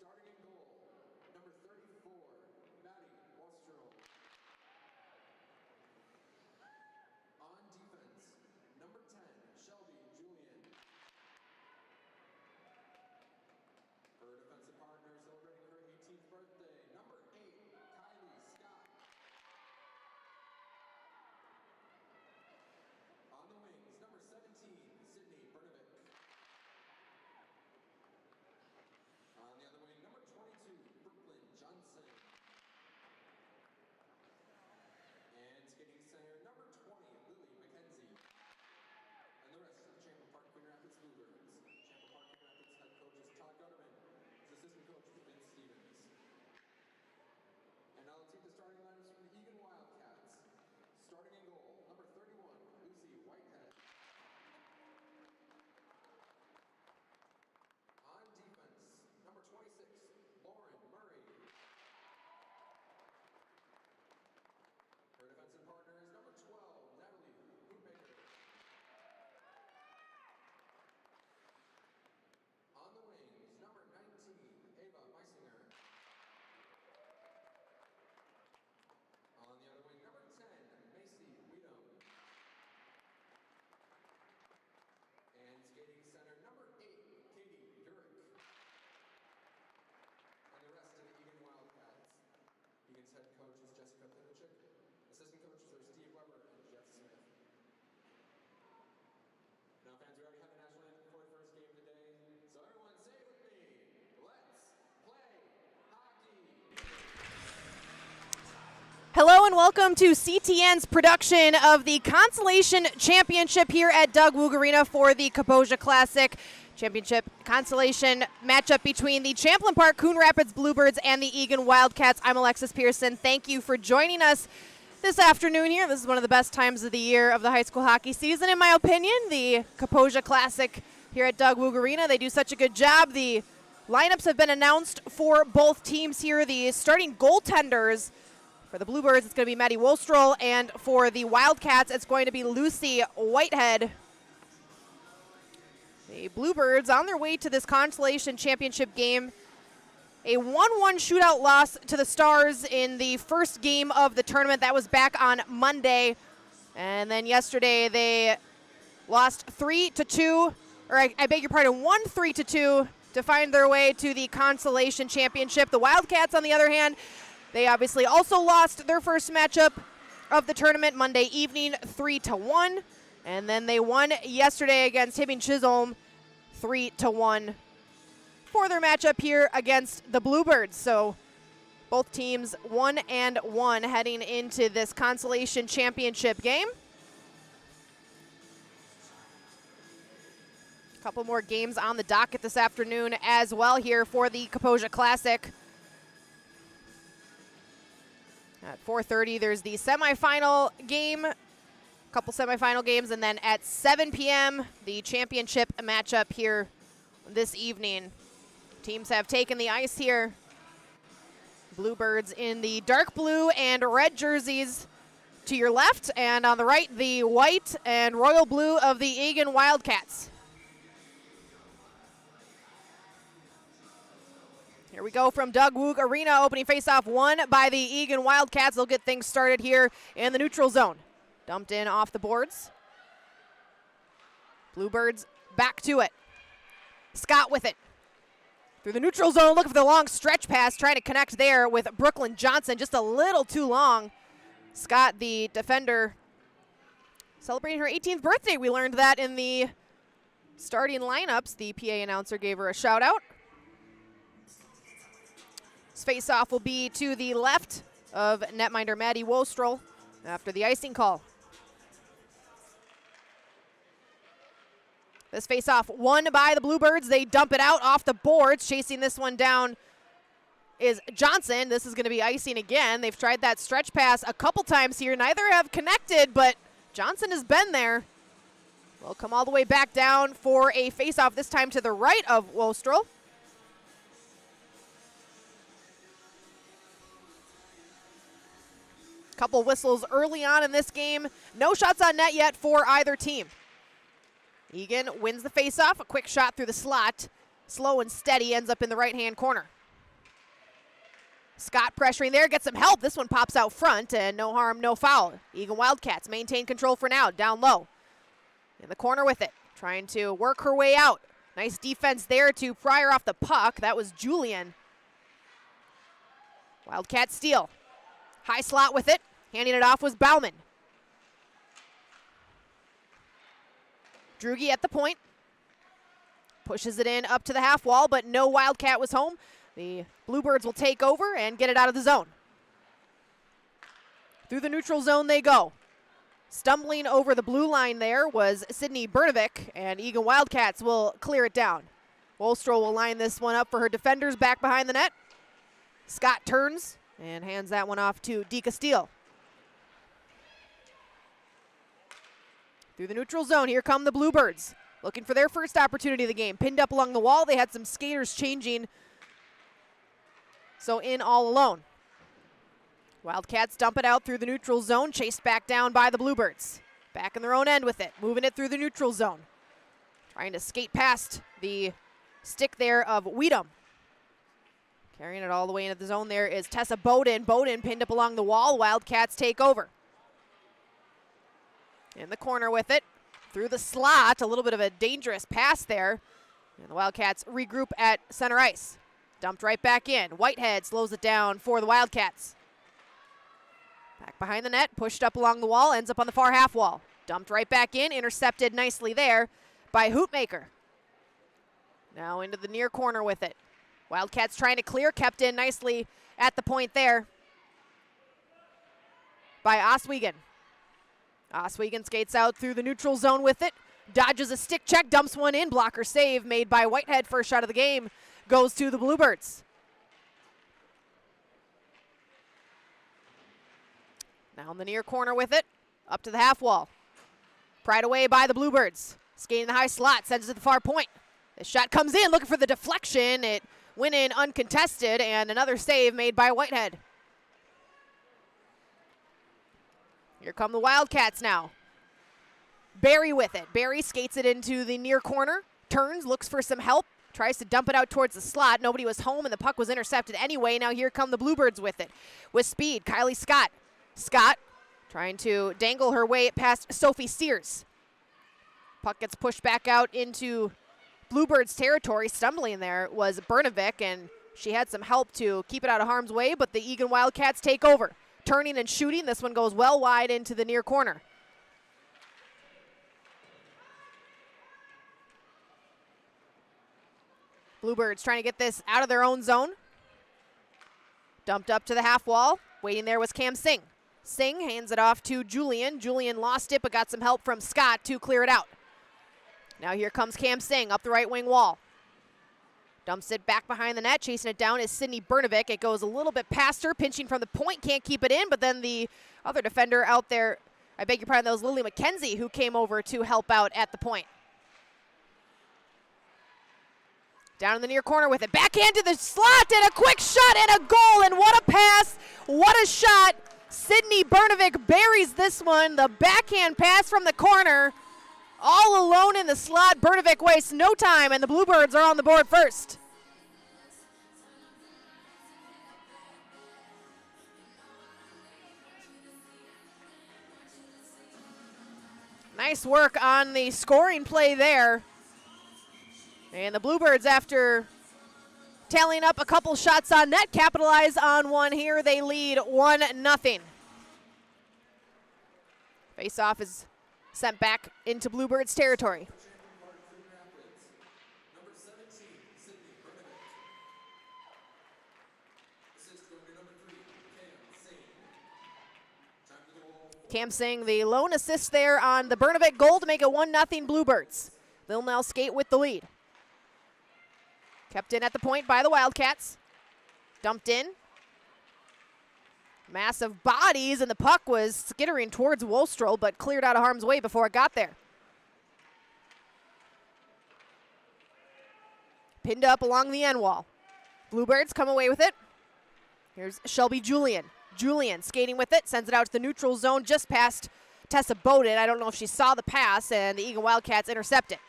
Starting in goal, number 34, Maddie Wastrel. On defense, number 10, Shelby Julian. Her defensive partner celebrating her 18th birthday, number 8, Kylie Scott. On the wings, number 17, Sydney Brnovic. On the other wing, number 22, Brooklyn Johnson. And skating center, number 20, Lily McKenzie. And the rest of the Chamber Park Queen Rapids Bluebirds. Chamber Park Queen Rapids head coach is Todd Gutterman. His assistant coach is Vince Stevens. And now let's take the starting lineups from the Eagan Wildcats. Starting in goal, number 31, Lucy Whitehead. On defense, number 26, Lauren Murray. Her defensive partner is number 12, Natalie Woodmaker. On the wings, number 19, Ava Meisinger. On the other wing, number 10, Macy Weedham. And skating center, number 8, Katie Urick. And the rest of the Eagan Wildcats. Eagan's head coach is Jessica Pinichik. Assistant coaches are Steve Weber and Jeff Smith. Now, fans, we already have the national anthem for the first game today. So everyone say it with me. Let's play hockey. Hello and welcome to CTN's production of the Consolation Championship here at Doug Woog Arena for the Kaposia Classic Championship Consolation matchup between the Champlain Park Coon Rapids Bluebirds and the Eagan Wildcats. I'm Alexis Pearson. Thank you for joining us this afternoon here. This is one of the best times of the year of the high school hockey season, in my opinion. The Kaposia Classic here at Doug Woog Arena. They do such a good job. The lineups have been announced for both teams here. The starting goaltenders for the Bluebirds, it's going to be Maddie Wostrel, and for the Wildcats, it's going to be Lucy Whitehead. The Bluebirds on their way to this Consolation Championship game. A 1-1 shootout loss to the Stars in the first game of the tournament. That was back on Monday. And then yesterday they lost 3-2, or I beg your pardon, 1-3-2 to find their way to the Consolation Championship. The Wildcats, on the other hand, they obviously also lost their first matchup of the tournament Monday evening, 3-1. And then they won yesterday against Hibbing Chisholm, 3-1. For their matchup here against the Bluebirds. So both teams 1-1 heading into this Consolation Championship game. A couple more games on the docket this afternoon as well here for the Kaposia Classic. At 4:30, there's the semifinal game, a couple semifinal games, and then at 7 p.m., the championship matchup here this evening. Teams have taken the ice here. Bluebirds in the dark blue and red jerseys to your left, and on the right, the white and royal blue of the Eagan Wildcats. Here we go from Doug Woog Arena, opening faceoff won by the Eagan Wildcats. They'll get things started here in the neutral zone. Dumped in off the boards. Bluebirds back to it. Scott with it. Through the neutral zone, looking for the long stretch pass, trying to connect there with Brooklyn Johnson, just a little too long. Scott, the defender, celebrating her 18th birthday. We learned that in the starting lineups. The PA announcer gave her a shout out. This face-off will be to the left of netminder Maddie Wostrel after the icing call. This face-off won by the Bluebirds. They dump it out off the boards. Chasing this one down is Johnson. This is going to be icing again. They've tried that stretch pass a couple times here. Neither have connected, but Johnson has been there. Will come all the way back down for a face-off, this time to the right of Wostrel. Couple whistles early on in this game. No shots on net yet for either team. Eagan wins the faceoff. A quick shot through the slot. Slow and steady, ends up in the right-hand corner. Scott pressuring there, gets some help. This one pops out front, and no harm, no foul. Eagan Wildcats maintain control for now, down low. In the corner with it, trying to work her way out. Nice defense there to pry her off the puck. That was Julian. Wildcat steal. High slot with it. Handing it off was Bauman. Drugi at the point. Pushes it in up to the half wall, but no Wildcat was home. The Bluebirds will take over and get it out of the zone. Through the neutral zone they go. Stumbling over the blue line there was Sydney Bernovic, and Eagan Wildcats will clear it down. Wolstrow will line this one up for her defenders back behind the net. Scott turns and hands that one off to DeCastile. Through the neutral zone, here come the Bluebirds. Looking for their first opportunity of the game. Pinned up along the wall, they had some skaters changing. So in all alone. Wildcats dump it out through the neutral zone, chased back down by the Bluebirds. Back in their own end with it, moving it through the neutral zone. Trying to skate past the stick there of Weedham. Carrying it all the way into the zone there is Tessa Bowden. Bowden pinned up along the wall, Wildcats take over. In the corner with it, through the slot, a little bit of a dangerous pass there. And the Wildcats regroup at center ice. Dumped right back in. Whitehead slows it down for the Wildcats. Back behind the net, pushed up along the wall, ends up on the far half wall. Dumped right back in, intercepted nicely there by Hootmaker. Now into the near corner with it. Wildcats trying to clear, kept in nicely at the point there by Oswego. Oswego skates out through the neutral zone with it. Dodges a stick check, dumps one in. Blocker save made by Whitehead. First shot of the game goes to the Bluebirds. Now in the near corner with it. Up to the half wall. Pried away by the Bluebirds. Skating the high slot, sends it to the far point. The shot comes in, looking for the deflection. It went in uncontested, and another save made by Whitehead. Here come the Wildcats now. Barry with it. Barry skates it into the near corner. Turns, looks for some help. Tries to dump it out towards the slot. Nobody was home, and the puck was intercepted anyway. Now here come the Bluebirds with it. With speed, Kylie Scott. Scott trying to dangle her way past Sophie Sears. Puck gets pushed back out into Bluebirds territory. Stumbling there was Bernovic, and she had some help to keep it out of harm's way, but the Eagan Wildcats take over. Turning and shooting. This one goes well wide into the near corner. Bluebirds trying to get this out of their own zone. Dumped up to the half wall. Waiting there was Cam Singh. Singh hands it off to Julian. Julian lost it, but got some help from Scott to clear it out. Now here comes Cam Singh up the right wing wall. Dumps it back behind the net. Chasing it down is Sydney Bernovic. It goes a little bit past her, pinching from the point. Can't keep it in, but then the other defender out there, I beg your pardon, that was Lily McKenzie who came over to help out at the point. Down in the near corner with it. Backhand to the slot, and a quick shot and a goal, and what a pass. What a shot. Sydney Bernovic buries this one. The backhand pass from the corner. All alone in the slot. Bernovic wastes no time, and the Bluebirds are on the board first. Nice work on the scoring play there. And the Bluebirds, after tallying up a couple shots on net, capitalize on one here. They lead 1-0. Face-off is sent back into Bluebirds territory. Number 17, Sydney Bernovic. Assist going to number 3, Cam Singh. Time to the wall. Cam Singh, the lone assist there on the Bernovic goal to make it 1-0 Bluebirds. They'll now skate with the lead. Kept in at the point by the Wildcats. Dumped in. Massive bodies, and the puck was skittering towards Wolstrow, but cleared out of harm's way before it got there. Pinned up along the end wall. Bluebirds come away with it. Here's Shelby Julian. Julian skating with it, sends it out to the neutral zone just past Tessa Bowden. I don't know if she saw the pass, and the Eagan Wildcats intercept it.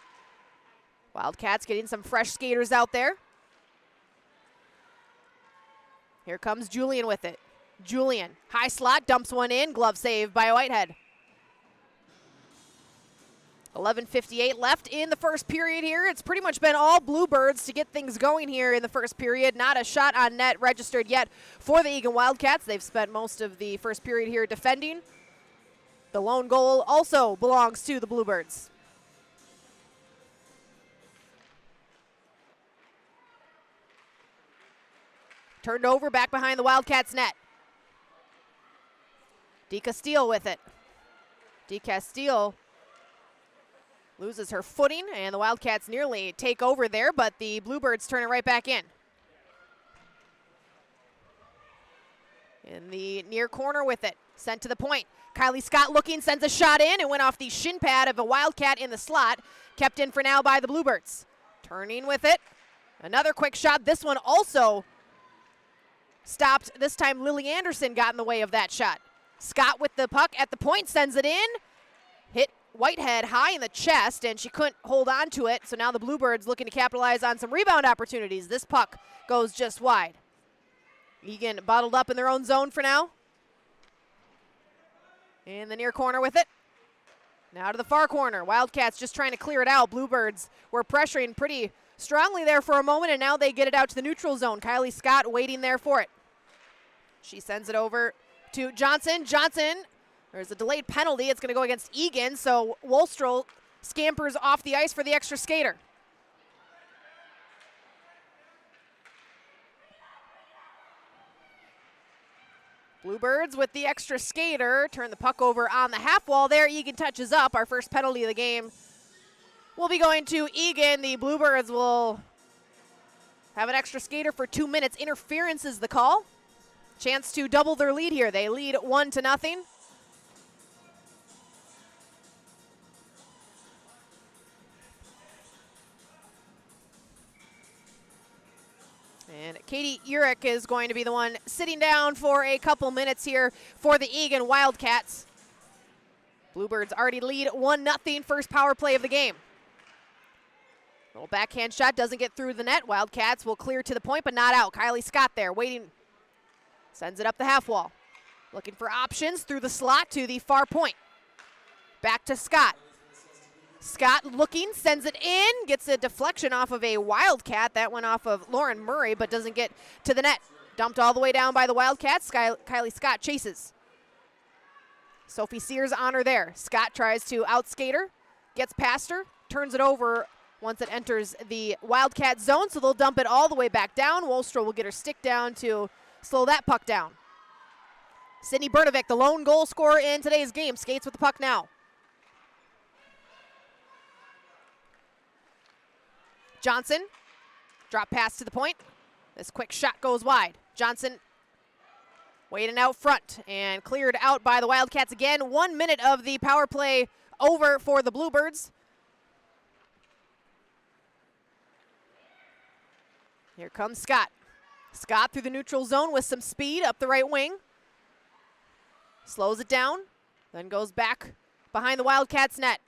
Wildcats getting some fresh skaters out there. Here comes Julian with it. Julian, high slot, dumps one in, glove save by Whitehead. 11:58 left in the first period here. It's pretty much been all Bluebirds to get things going here in the first period. Not a shot on net registered yet for the Eagan Wildcats. They've spent most of the first period here defending. The lone goal also belongs to the Bluebirds. Turned over back behind the Wildcats net. DeCastile with it. DeCastile loses her footing, and the Wildcats nearly take over there, but the Bluebirds turn it right back in. In the near corner with it, sent to the point. Kylie Scott looking, sends a shot in. It went off the shin pad of a Wildcat in the slot. Kept in for now by the Bluebirds. Turning with it. Another quick shot. This one also stopped. This time Lily Anderson got in the way of that shot. Scott with the puck at the point, sends it in. Hit Whitehead high in the chest, and she couldn't hold on to it. So now the Bluebirds looking to capitalize on some rebound opportunities. This puck goes just wide. Eagan bottled up in their own zone for now. In the near corner with it. Now to the far corner. Wildcats just trying to clear it out. Bluebirds were pressuring pretty strongly there for a moment, and now they get it out to the neutral zone. Kylie Scott waiting there for it. She sends it over to Johnson. Johnson, there's a delayed penalty. It's going to go against Eagan, so Wolstrel scampers off the ice for the extra skater. Bluebirds with the extra skater. Turn the puck over on the half wall there. Eagan touches up. Our first penalty of the game will be going to Eagan. The Bluebirds will have an extra skater for 2 minutes. Interference is the call. Chance to double their lead here. They lead 1-0. And Katie Urich is going to be the one sitting down for a couple minutes here for the Eagan Wildcats. Bluebirds already lead 1-0, first power play of the game. Little backhand shot doesn't get through the net. Wildcats will clear to the point, but not out. Kylie Scott there waiting. Sends it up the half wall. Looking for options through the slot to the far point. Back to Scott. Scott looking, sends it in, gets a deflection off of a Wildcat. That went off of Lauren Murray, but doesn't get to the net. Dumped all the way down by the Wildcats. Kylie Scott chases. Sophie Sears on her there. Scott tries to outskate her, gets past her, turns it over once it enters the Wildcat zone, so they'll dump it all the way back down. Wolstrel will get her stick down to slow that puck down. Sydney Bernovic, the lone goal scorer in today's game, skates with the puck now. Johnson, drop pass to the point. This quick shot goes wide. Johnson waiting out front and cleared out by the Wildcats again. 1 minute of the power play over for the Bluebirds. Here comes Scott. Scott through the neutral zone with some speed up the right wing. Slows it down, then goes back behind the Wildcats net.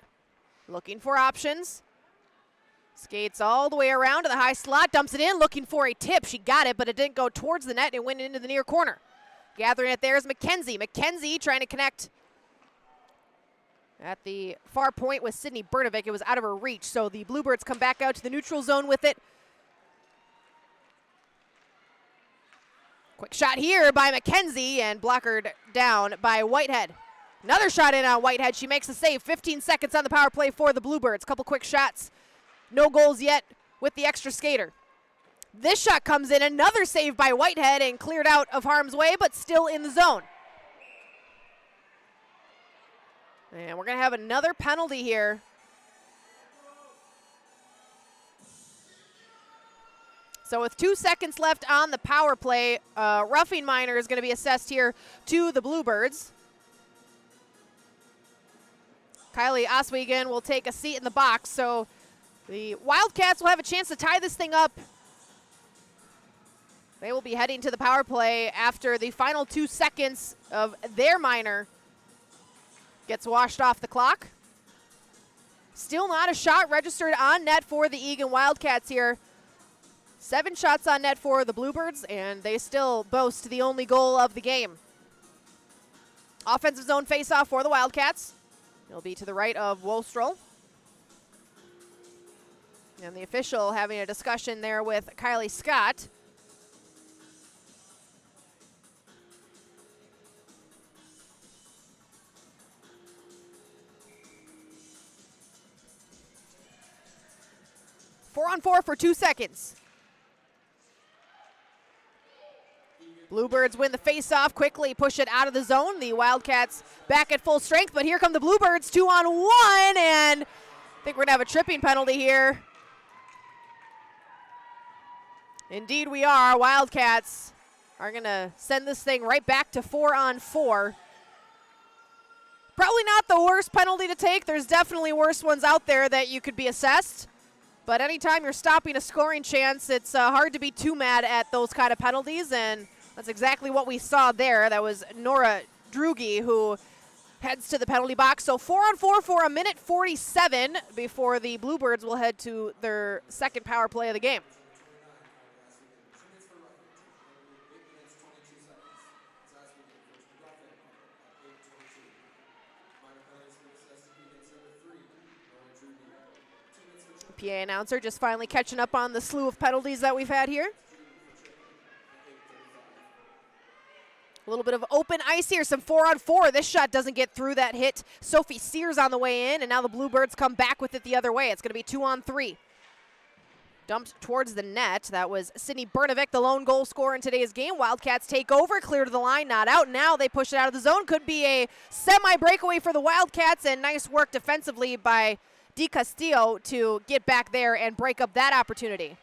Looking for options. Skates all the way around to the high slot, dumps it in, looking for a tip. She got it, but it didn't go towards the net. It went into the near corner. Gathering it there is McKenzie. McKenzie trying to connect at the far point with Sydney Bernovic. It was out of her reach, so the Bluebirds come back out to the neutral zone with it. Quick shot here by McKenzie and blockered down by Whitehead. Another shot in on Whitehead. She makes a save. 15 seconds on the power play for the Bluebirds. Couple quick shots. No goals yet with the extra skater. This shot comes in. Another save by Whitehead and cleared out of harm's way, but still in the zone. And we're going to have another penalty here. So with 2 seconds left on the power play, roughing minor is going to be assessed here to the Bluebirds. Kylie Oswegen will take a seat in the box, so the Wildcats will have a chance to tie this thing up. They will be heading to the power play after the final 2 seconds of their minor gets washed off the clock. Still not a shot registered on net for the Eagan Wildcats here. 7 shots on net for the Bluebirds, and they still boast the only goal of the game. Offensive zone faceoff for the Wildcats. It'll be to the right of Wolstrel. And the official having a discussion there with Kylie Scott. Four on four for 2 seconds. Bluebirds win the faceoff, quickly push it out of the zone. The Wildcats back at full strength, but here come the Bluebirds, 2-on-1, and I think we're gonna have a tripping penalty here. Indeed we are. Wildcats are gonna send this thing right back to 4-on-4. Probably not the worst penalty to take. There's definitely worse ones out there that you could be assessed. But anytime you're stopping a scoring chance, it's hard to be too mad at those kind of penalties, and that's exactly what we saw there. That was Nora Drugi who heads to the penalty box. So 4-on-4 for 1:47 before the Bluebirds will head to their second power play of the game. PA announcer just finally catching up on the slew of penalties that we've had here. A little bit of open ice here, some 4-on-4. This shot doesn't get through that hit. Sophie Sears on the way in, and now the Bluebirds come back with it the other way. It's going to be 2-on-3. Dumped towards the net. That was Sydney Bernovic, the lone goal scorer in today's game. Wildcats take over, clear to the line, not out. Now they push it out of the zone. Could be a semi-breakaway for the Wildcats, and nice work defensively by Di Castillo to get back there and break up that opportunity.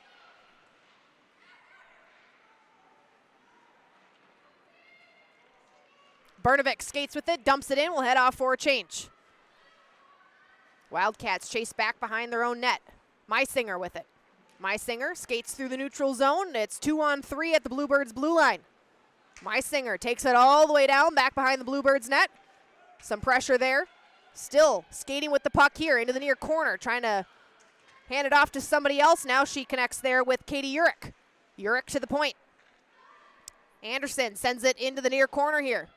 Bernovic skates with it, dumps it in, will head off for a change. Wildcats chase back behind their own net. Meisinger with it. Meisinger skates through the neutral zone. It's 2-on-3 at the Bluebirds' blue line. Meisinger takes it all the way down, back behind the Bluebirds' net. Some pressure there. Still skating with the puck here into the near corner, trying to hand it off to somebody else. Now she connects there with Katie Urich. Urich to the point. Anderson sends it into the near corner here.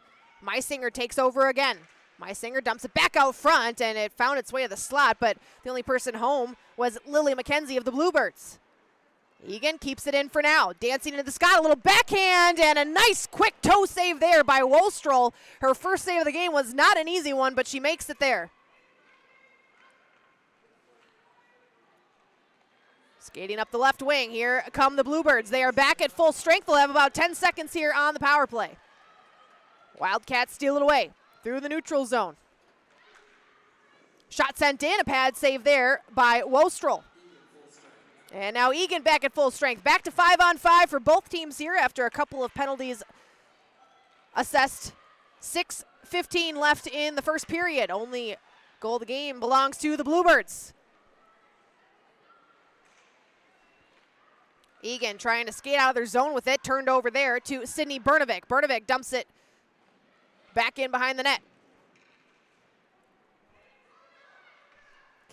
Meisinger takes over again. Meisinger dumps it back out front, and it found its way to the slot, but the only person home was Lily McKenzie of the Bluebirds. Eagan keeps it in for now. Dancing into the sky, a little backhand, and a nice quick toe save there by Wolstrel. Her first save of the game was not an easy one, but she makes it there. Skating up the left wing, here come the Bluebirds. They are back at full strength. They'll have about 10 seconds here on the power play. Wildcats steal it away through the neutral zone. Shot sent in, a pad save there by Wolstrel. And now Eagan back at full strength. Back to 5-on-5 for both teams here after a couple of penalties assessed. 6:15 left in the first period. Only goal of the game belongs to the Bluebirds. Eagan trying to skate out of their zone with it. Turned over there to Sydney Bernovic. Bernovic dumps it back in behind the net.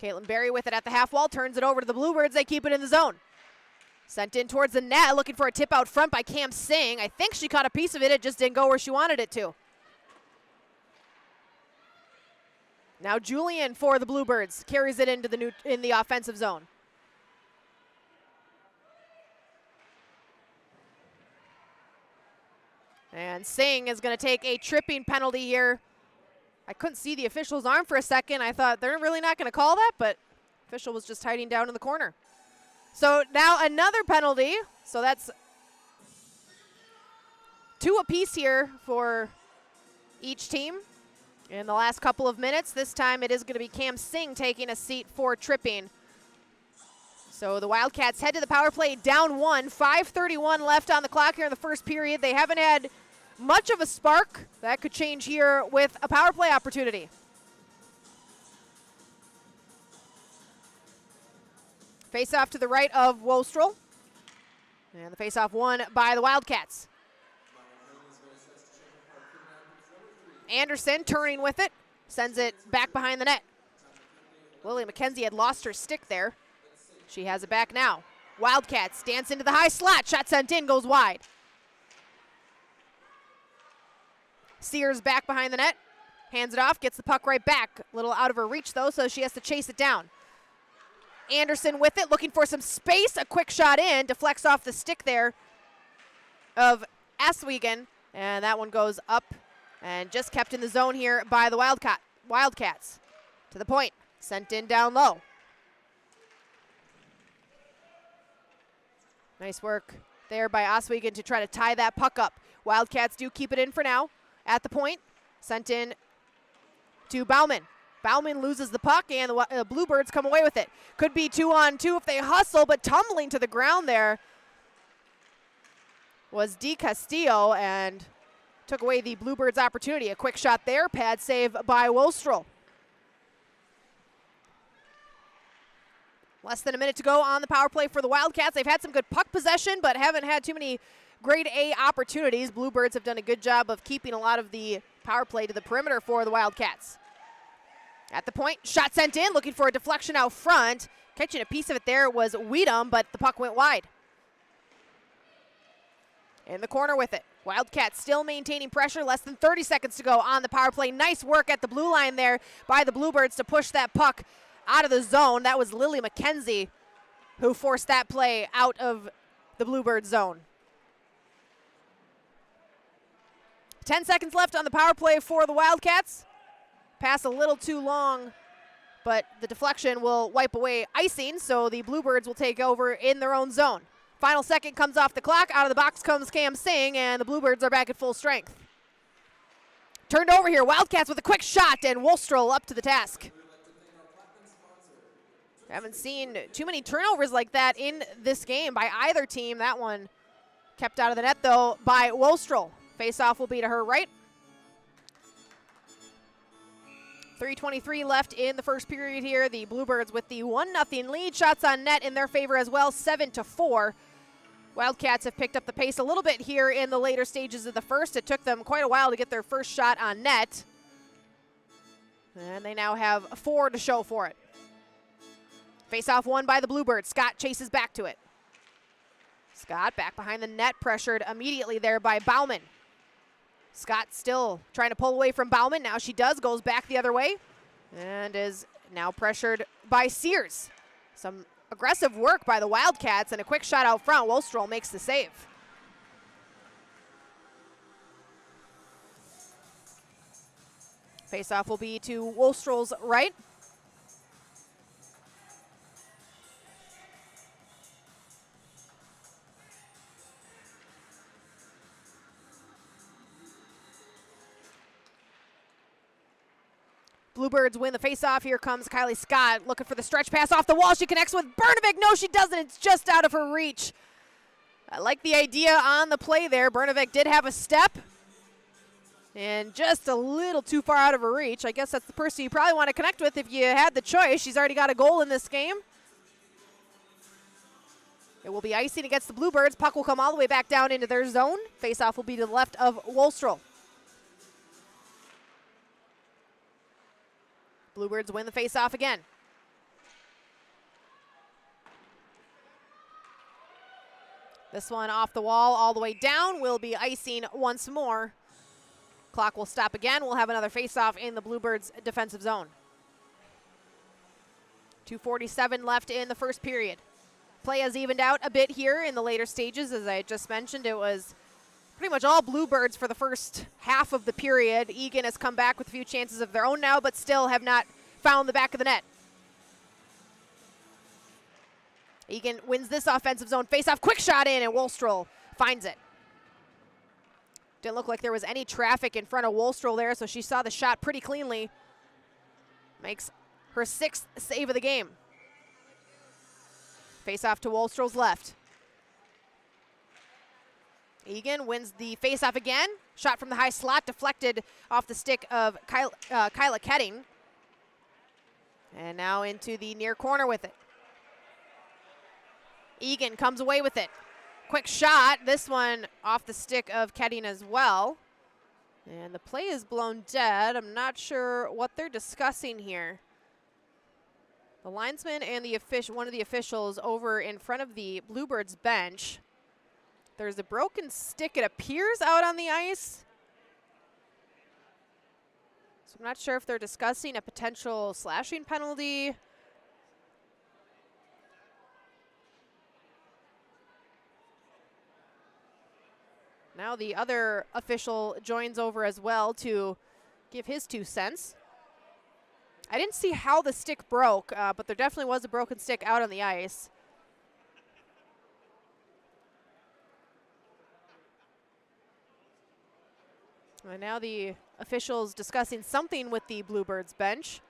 Caitlin Berry with it at the half wall, turns it over to the Bluebirds. They keep it in the zone. Sent in towards the net, looking for a tip out front by Cam Singh. I think she caught a piece of it. It just didn't go where she wanted it to. Now Julian for the Bluebirds carries it into the offensive zone. And Singh is going to take a tripping penalty here. I couldn't see the official's arm for a second. I thought they're really not going to call that, but the official was just hiding down in the corner. So now another penalty. So that's 2 apiece here for each team in the last couple of minutes. This time it is going to be Cam Singh taking a seat for tripping. So the Wildcats head to the power play down 1. 5:31 left on the clock here in the first period. They haven't had much of a spark. That could change here with a power play opportunity. Face-off to the right of Wolstrel. And the face-off won by the Wildcats. Anderson turning with it. Sends it back behind the net. Lily McKenzie had lost her stick there. She has it back now. Wildcats dance into the high slot. Shot sent in, goes wide. Sears back behind the net. Hands it off, gets the puck right back. A little out of her reach, though, so she has to chase it down. Anderson with it, looking for some space. A quick shot in, deflects off the stick there of Eagan, and that one goes up and just kept in the zone here by the Wildcats. To the point, sent in down low. Nice work there by Eagan to try to tie that puck up. Wildcats do keep it in for now. At the point, sent in to Bauman. Bauman loses the puck, and the Bluebirds come away with it. Could be 2-on-2 if they hustle, but tumbling to the ground there was Di Castillo and took away the Bluebirds' opportunity. A quick shot there, pad save by Wostrel. Less than a minute to go on the power play for the Wildcats. They've had some good puck possession, but haven't had too many grade A opportunities. Bluebirds have done a good job of keeping a lot of the power play to the perimeter for the Wildcats. At the point, shot sent in, looking for a deflection out front. Catching a piece of it there was Weedham, but the puck went wide. In the corner with it. Wildcats still maintaining pressure. Less than 30 seconds to go on the power play. Nice work at the blue line there by the Bluebirds to push that puck out of the zone. That was Lily McKenzie who forced that play out of the Bluebird zone. 10 seconds left on the power play for the Wildcats. Pass a little too long, but the deflection will wipe away icing, so the Bluebirds will take over in their own zone. Final second comes off the clock. Out of the box comes Cam Singh, and the Bluebirds are back at full strength. Turned over here. Wildcats with a quick shot, and Wostrel up to the task. Haven't seen too many turnovers like that in this game by either team. That one kept out of the net, though, by Wostrel. Face-off will be to her right. 3:23 left in the first period here. The Bluebirds with the 1-0 lead. Shots on net in their favor as well, 7-4. Wildcats have picked up the pace a little bit here in the later stages of the first. It took them quite a while to get their first shot on net. And they now have 4 to show for it. Face-off won by the Bluebirds. Scott chases back to it. Scott back behind the net, pressured immediately there by Bauman. Scott still trying to pull away from Bauman. Now she does, goes back the other way, and is now pressured by Sears. Some aggressive work by the Wildcats, and a quick shot out front. Wostrel makes the save. Face-off will be to Wostrel's right. Bluebirds win the face-off. Here comes Kylie Scott looking for the stretch pass off the wall. She connects with Bernovic. No, she doesn't. It's just out of her reach. I like the idea on the play there. Bernovic did have a step and just a little too far out of her reach. I guess that's the person you probably want to connect with if you had the choice. She's already got a goal in this game. It will be icing against the Bluebirds. Puck will come all the way back down into their zone. Face-off will be to the left of Wostrel. Bluebirds win the face-off again. This one off the wall all the way down will be icing once more. Clock will stop again. We'll have another face-off in the Bluebirds' defensive zone. 2:47 left in the first period. Play has evened out a bit here in the later stages. As I just mentioned, it was pretty much all Bluebirds for the first half of the period. Eagan has come back with a few chances of their own now, but still have not found the back of the net. Eagan wins this offensive zone face-off. Quick shot in, and Wostrel finds it. Didn't look like there was any traffic in front of Wostrel there, so she saw the shot pretty cleanly. Makes her 6th save of the game. Face-off to Wostrel's left. Eagan wins the face-off again. Shot from the high slot, deflected off the stick of Kyla Ketting. And now into the near corner with it. Eagan comes away with it. Quick shot, this one off the stick of Ketting as well. And the play is blown dead. I'm not sure what they're discussing here. The linesman and one of the officials over in front of the Bluebirds bench. There's a broken stick, it appears, out on the ice. So I'm not sure if they're discussing a potential slashing penalty. Now the other official joins over as well to give his 2 cents. I didn't see how the stick broke, but there definitely was a broken stick out on the ice. And now the officials discussing something with the Bluebirds bench.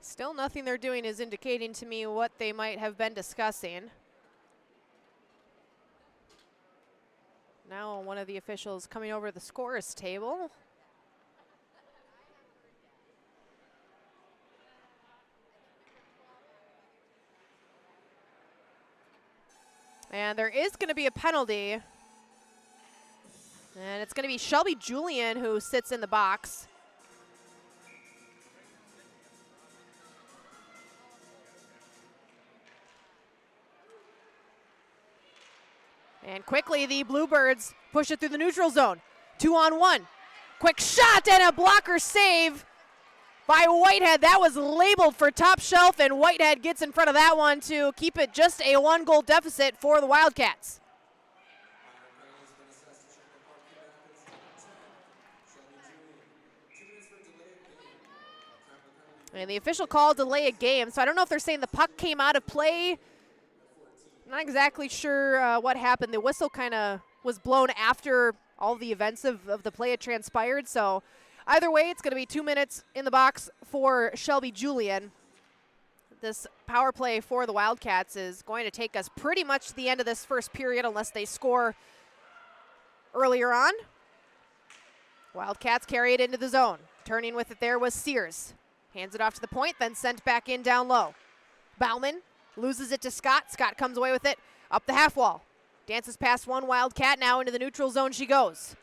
Still nothing they're doing is indicating to me what they might have been discussing. Now one of the officials coming over the scorer's table. And there is going to be a penalty. And it's going to be Shelby Julian who sits in the box. And quickly the Bluebirds push it through the neutral zone. 2-on-1. Quick shot and a blocker save by Whitehead. That was labeled for top shelf, and Whitehead gets in front of that one to keep it just a 1-goal deficit for the Wildcats. And the official call delay a game, so I don't know if they're saying the puck came out of play. I'm not exactly sure what happened. The whistle kind of was blown after all the events of the play had transpired. So either way, it's going to be 2 minutes in the box for Shelby Julian. This power play for the Wildcats is going to take us pretty much to the end of this first period unless they score earlier on. Wildcats carry it into the zone. Turning with it there was Sears. Hands it off to the point, then sent back in down low. Bauman loses it to Scott. Scott comes away with it up the half wall. Dances past one Wildcat. Now into the neutral zone she goes.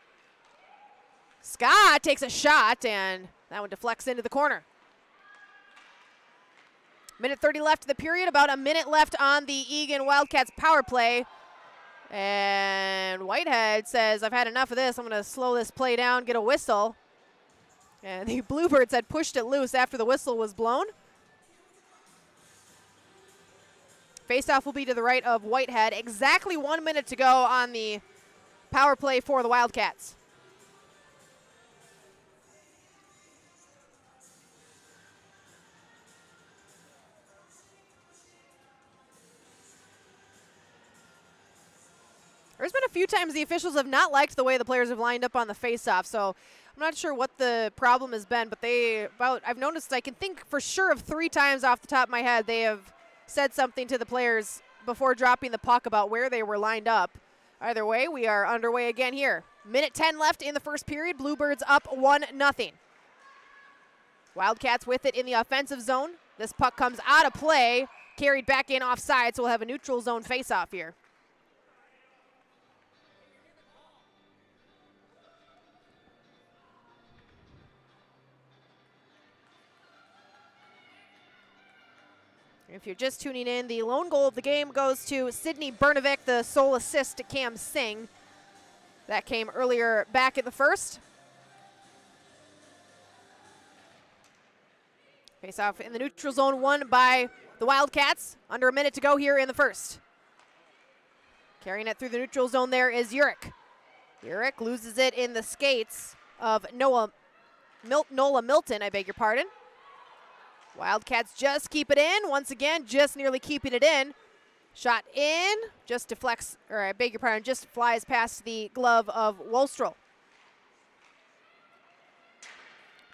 Scott takes a shot, and that one deflects into the corner. Minute 30 left of the period. About a minute left on the Eagan Wildcats power play. And Whitehead says, I've had enough of this. I'm going to slow this play down, get a whistle. And the Bluebirds had pushed it loose after the whistle was blown. Faceoff will be to the right of Whitehead. Exactly 1 minute to go on the power play for the Wildcats. There's been a few times the officials have not liked the way the players have lined up on the faceoff, so I'm not sure what the problem has been, but I've noticed, I can think for sure of 3 times off the top of my head, they have said something to the players before dropping the puck about where they were lined up. Either way, we are underway again here. Minute 10 left in the first period. Bluebirds up 1-0. Wildcats with it in the offensive zone. This puck comes out of play, carried back in offside, so we'll have a neutral zone faceoff here. If you're just tuning in, the lone goal of the game goes to Sydney Bernovic, the sole assist to Cam Singh. That came earlier back in the first. Face off in the neutral zone, won by the Wildcats. Under a minute to go here in the first. Carrying it through the neutral zone there is Urich. Urich loses it in the skates of Nola Milton, I beg your pardon. Wildcats just keep it in. Once again, just nearly keeping it in. Shot in, just deflects, or I beg your pardon, just flies past the glove of Wolstrel.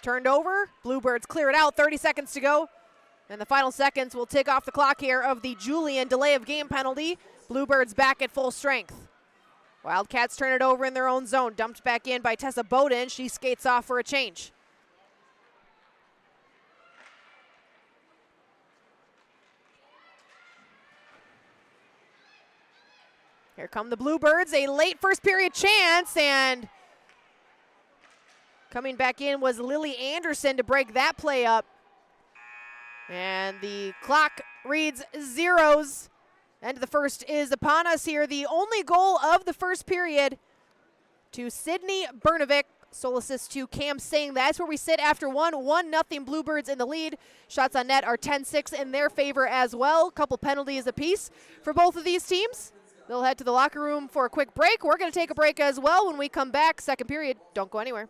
Turned over, Bluebirds clear it out, 30 seconds to go. And the final seconds will tick off the clock here of the Julian delay of game penalty. Bluebirds back at full strength. Wildcats turn it over in their own zone, dumped back in by Tessa Bowden. She skates off for a change. Here come the Bluebirds, a late first period chance, and coming back in was Lily Anderson to break that play up. And the clock reads zeros. End of the first is upon us here. The only goal of the first period to Sydney Bernovic. Sole assist to Cam Singh. That's where we sit after 1-0 Bluebirds in the lead. Shots on net are 10-6 in their favor as well. Couple penalties apiece for both of these teams. They'll head to the locker room for a quick break. We're going to take a break as well. When we come back, second period, don't go anywhere.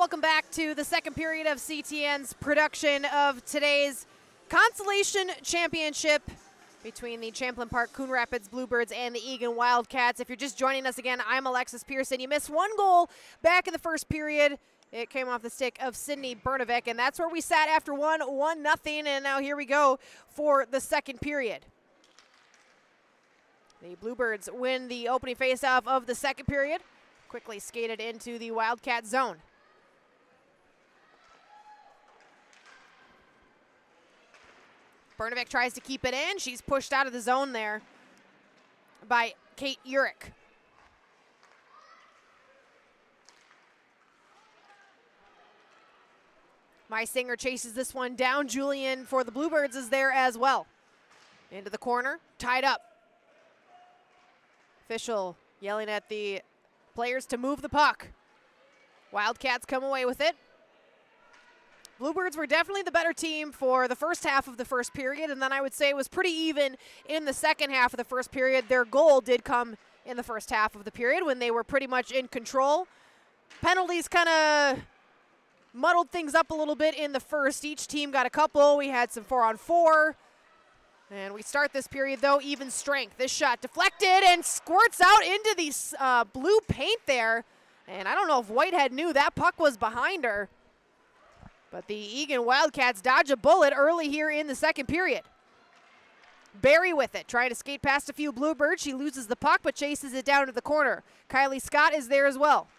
Welcome back to the second period of CTN's production of today's Consolation Championship between the Champlain Park Coon Rapids Bluebirds and the Eagan Wildcats. If you're just joining us again, I'm Alexis Pearson. You missed one goal back in the first period. It came off the stick of Sydney Bernovic, and that's where we sat after 1-0, and now here we go for the second period. The Bluebirds win the opening faceoff of the second period. Quickly skated into the Wildcat zone. Bernovic tries to keep it in. She's pushed out of the zone there by Kate Urich. Meisinger chases this one down. Julian for the Bluebirds is there as well. Into the corner, tied up. Official yelling at the players to move the puck. Wildcats come away with it. Bluebirds were definitely the better team for the first half of the first period, and then I would say it was pretty even in the second half of the first period. Their goal did come in the first half of the period when they were pretty much in control. Penalties kind of muddled things up a little bit in the first. Each team got a couple. We had some 4-on-4. And we start this period, though, even strength. This shot deflected and squirts out into the blue paint there. And I don't know if Whitehead knew that puck was behind her. But the Eagan Wildcats dodge a bullet early here in the second period. Barry with it, trying to skate past a few Bluebirds. She loses the puck, but chases it down to the corner. Kylie Scott is there as well.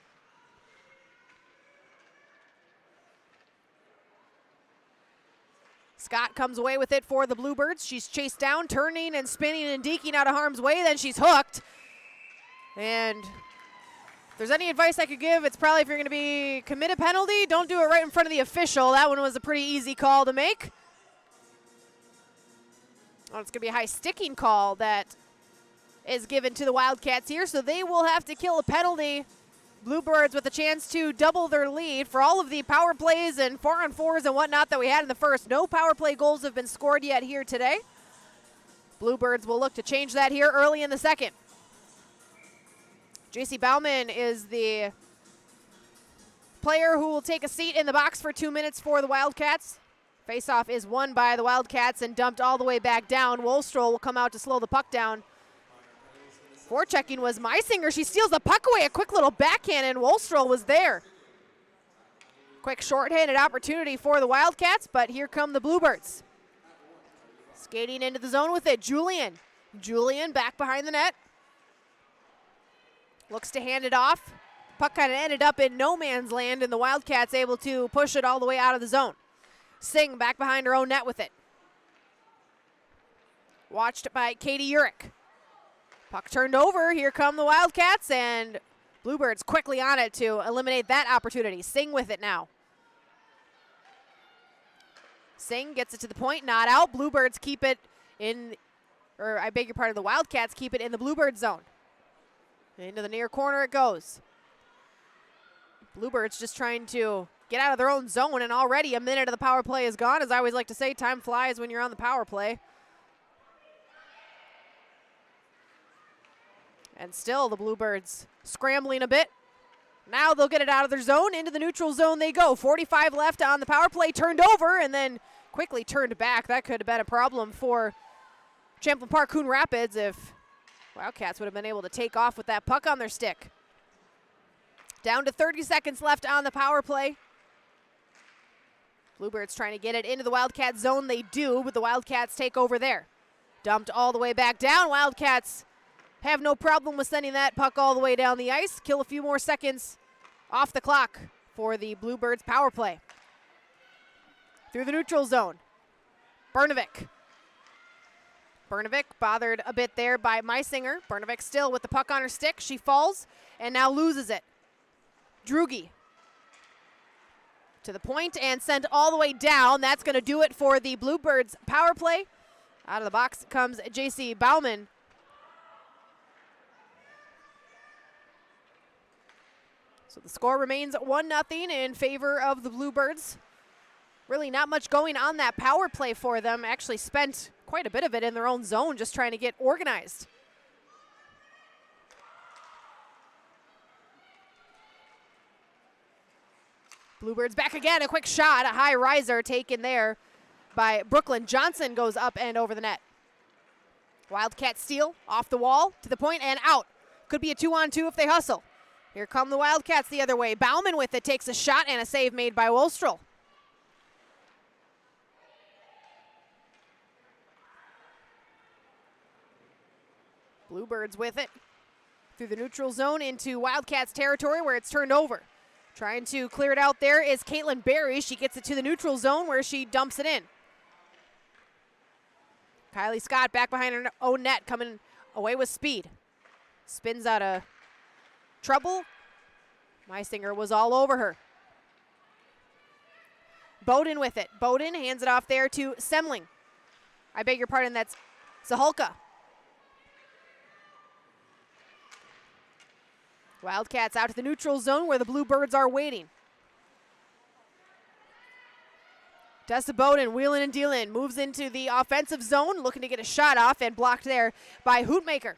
Scott comes away with it for the Bluebirds. She's chased down, turning and spinning and deking out of harm's way. Then she's hooked. And if there's any advice I could give, it's probably if you're going to be commit a penalty, don't do it right in front of the official. That one was a pretty easy call to make. Oh, it's going to be a high sticking call that is given to the Wildcats here, so they will have to kill a penalty. Bluebirds with a chance to double their lead for all of the power plays and 4-on-4s and whatnot that we had in the first. No power play goals have been scored yet here today. Bluebirds will look to change that here early in the second. JC Bauman is the player who will take a seat in the box for 2 minutes for the Wildcats. Faceoff is won by the Wildcats and dumped all the way back down. Wolstroll will come out to slow the puck down. Forechecking was Meisinger. She steals the puck away. A quick little backhand, and Wolstroll was there. Quick short-handed opportunity for the Wildcats, but here come the Bluebirds. Skating into the zone with it, Julian. Julian back behind the net. Looks to hand it off. Puck kind of ended up in no man's land, and the Wildcats able to push it all the way out of the zone. Singh back behind her own net with it. Watched by Katie Urich. Puck turned over. Here come the Wildcats, and Bluebirds quickly on it to eliminate that opportunity. Singh with it now. Singh gets it to the point, not out. Bluebirds keep it in, or I beg your pardon, the Wildcats keep it in the Bluebird zone. Into the near corner it goes. Bluebirds just trying to get out of their own zone, and already a minute of the power play is gone. As I always like to say, time flies when you're on the power play. And still the Bluebirds scrambling a bit. Now they'll get it out of their zone. Into the neutral zone they go. 45 left on the power play. Turned over and then quickly turned back. That could have been a problem for Champlain Park Coon Rapids if Wildcats would have been able to take off with that puck on their stick. Down to 30 seconds left on the power play. Bluebirds trying to get it into the Wildcat zone. They do, but the Wildcats take over there. Dumped all the way back down. Wildcats have no problem with sending that puck all the way down the ice. Kill a few more seconds off the clock for the Bluebirds power play. Through the neutral zone. Bernovic. Bernovic bothered a bit there by Meisinger. Bernovic still with the puck on her stick. She falls and now loses it. Drugi to the point and sent all the way down. That's going to do it for the Bluebirds power play. Out of the box comes JC Bauman. So the score remains 1-0 in favor of the Bluebirds. Really not much going on that power play for them. Actually spent quite a bit of it in their own zone just trying to get organized. Bluebirds back again, a quick shot, a high riser taken there by Brooklyn. Johnson goes up and over the net. Wildcat steal, off the wall, to the point and out. Could be a 2-on-2 if they hustle. Here come the Wildcats the other way. Bauman with it, takes a shot and a save made by Wolstrel. Bluebirds with it through the neutral zone into Wildcats territory where it's turned over. Trying to clear it out there is Caitlin Berry. She gets it to the neutral zone where she dumps it in. Kylie Scott back behind her own net, coming away with speed. Spins out of trouble. Meisinger was all over her. Bowden with it. Bowden hands it off there to Semling. I beg your pardon, that's Zahulka. Wildcats out to the neutral zone where the Bluebirds are waiting. Tessa Bowden wheeling and dealing, moves into the offensive zone, looking to get a shot off and blocked there by Hootmaker.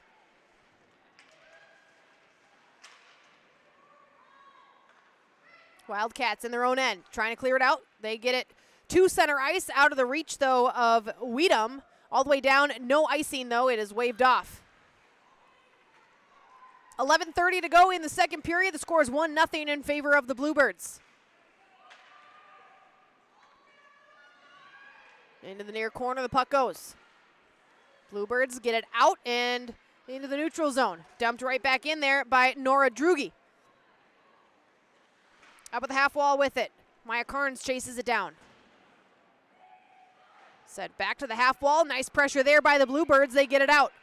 Wildcats in their own end, trying to clear it out. They get it to center ice, out of the reach though of Weedham. All the way down, no icing though, it is waved off. 11:30 to go in the second period. The score is 1-0 in favor of the Bluebirds. Into the near corner, the puck goes. Bluebirds get it out and into the neutral zone. Dumped right back in there by Nora Drugi. Up at the half wall with it. Maya Carnes chases it down. Set back to the half wall. Nice pressure there by the Bluebirds. They get it out.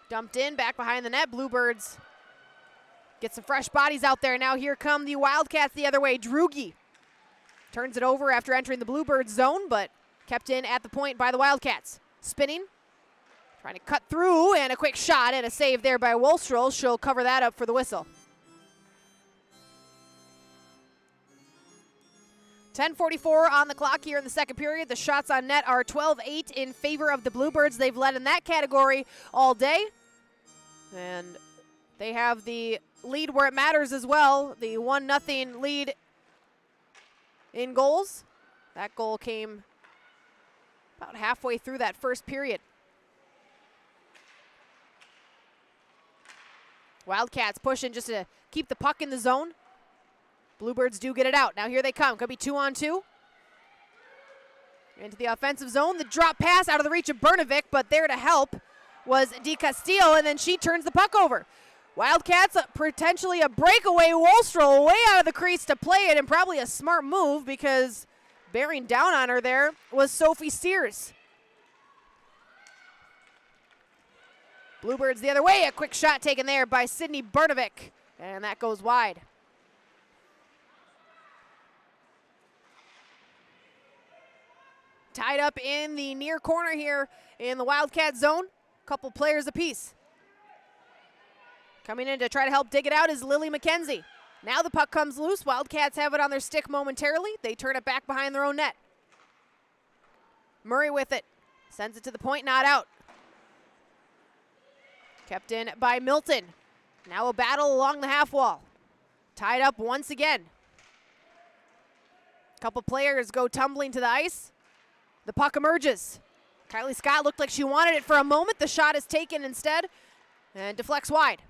Dumped in, back behind the net. Bluebirds get some fresh bodies out there. Now here come the Wildcats the other way. Drugi turns it over after entering the Bluebirds zone, but kept in at the point by the Wildcats. Spinning, trying to cut through, and a quick shot and a save there by Wolstrel. She'll cover that up for the whistle. 10:44 on the clock here in the second period. The shots on net are 12-8 in favor of the Bluebirds. They've led in that category all day. And they have the lead where it matters as well. The 1-0 lead in goals. That goal came about halfway through that first period. Wildcats pushing just to keep the puck in the zone. Bluebirds do get it out. Now here they come. Could be 2-on-2. Into the offensive zone. The drop pass out of the reach of Bernovic, but there to help was Di Castillo, and then she turns the puck over. Wildcats, potentially a breakaway. Wolstrel way out of the crease to play it, and probably a smart move because bearing down on her there was Sophie Sears. Bluebirds the other way. A quick shot taken there by Sydney Bernovic, and that goes wide. Tied up in the near corner here in the Wildcat zone. Couple players apiece. Coming in to try to help dig it out is Lily McKenzie. Now the puck comes loose. Wildcats have it on their stick momentarily. They turn it back behind their own net. Murray with it. Sends it to the point, not out. Kept in by Milton. Now a battle along the half wall. Tied up once again. Couple players go tumbling to the ice. The puck emerges. Kylie Scott looked like she wanted it for a moment. The shot is taken instead and deflects wide.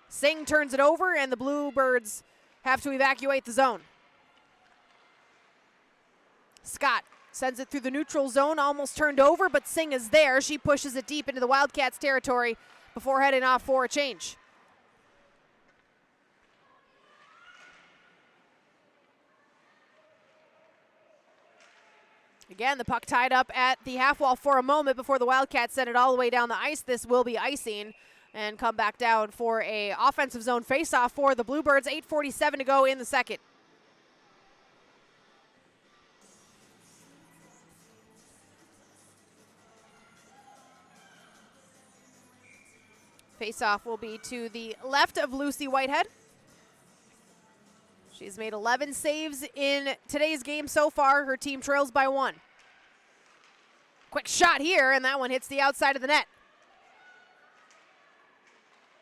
Singh turns it over, and the Bluebirds have to evacuate the zone. Scott sends it through the neutral zone, almost turned over, but Singh is there. She pushes it deep into the Wildcats' territory before heading off for a change. Again, the puck tied up at the half wall for a moment before the Wildcats send it all the way down the ice. This will be icing and come back down for a offensive zone faceoff for the Bluebirds. 8:47 to go in the second. Faceoff will be to the left of Lucy Whitehead. She's made 11 saves in today's game so far. Her team trails by 1. Quick shot here, and that one hits the outside of the net.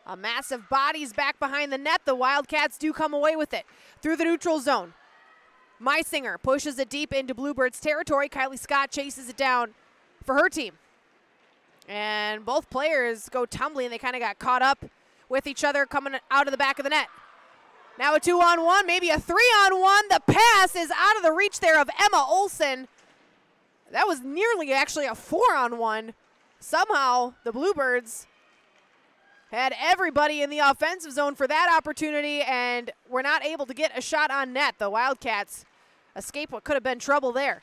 A massive body's back behind the net. The Wildcats do come away with it. Through the neutral zone. Meisinger pushes it deep into Bluebirds territory. Kylie Scott chases it down for her team. And both players go tumbling. They kind of got caught up with each other coming out of the back of the net. Now a 2-on-1, maybe a 3-on-1. The pass is out of the reach there of Emma Olsen. That was nearly actually a 4-on-1. Somehow the Bluebirds had everybody in the offensive zone for that opportunity and were not able to get a shot on net. The Wildcats escape what could have been trouble there.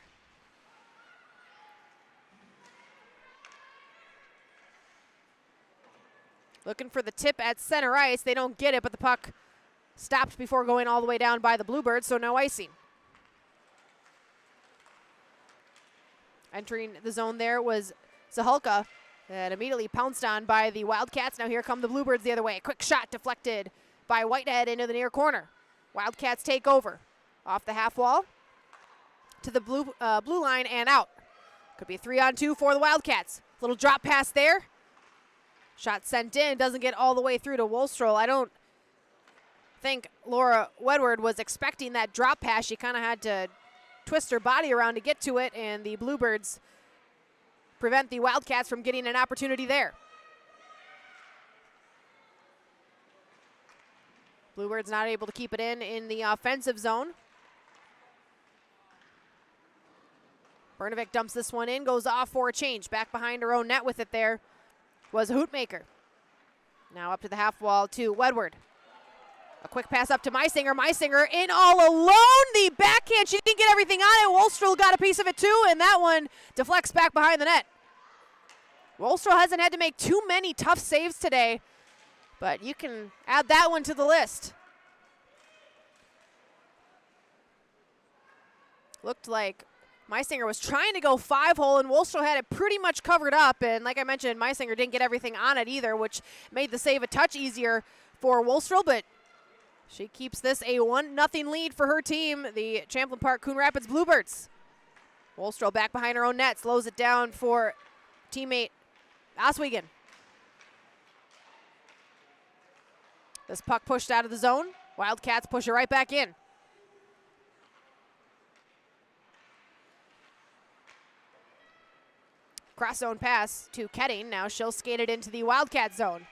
Looking for the tip at center ice. They don't get it, but the puck stopped before going all the way down by the Bluebirds, so no icing. Entering the zone there was Zahulka, and immediately pounced on by the Wildcats. Now here come the Bluebirds the other way. Quick shot deflected by Whitehead into the near corner. Wildcats take over. Off the half wall to the blue line and out. Could be a 3-on-2 for the Wildcats. Little drop pass there. Shot sent in, doesn't get all the way through to Wolstroll. I don't think Laura Wedward was expecting that drop pass. She kind of had to twist her body around to get to it, and the Bluebirds prevent the Wildcats from getting an opportunity there. Bluebirds not able to keep it in the offensive zone. Bernovic dumps this one in, goes off for a change. Back behind her own net with it there was Hootmaker. Now up to the half wall to Wedward. A quick pass up to Meisinger. Meisinger in all alone. The backhand, she didn't get everything on it. Wolstroll got a piece of it too, and that one deflects back behind the net. Wolstroll hasn't had to make too many tough saves today, but you can add that one to the list. Looked like Meisinger was trying to go 5-hole, and Wolstroll had it pretty much covered up. And like I mentioned, Meisinger didn't get everything on it either, which made the save a touch easier for Wolstroll, but she keeps this a 1-0 lead for her team, the Champlain Park Coon Rapids Bluebirds. Wolstroll back behind her own net, slows it down for teammate Oswego. This puck pushed out of the zone. Wildcats push it right back in. Cross zone pass to Ketting. Now she'll skate it into the Wildcat zone.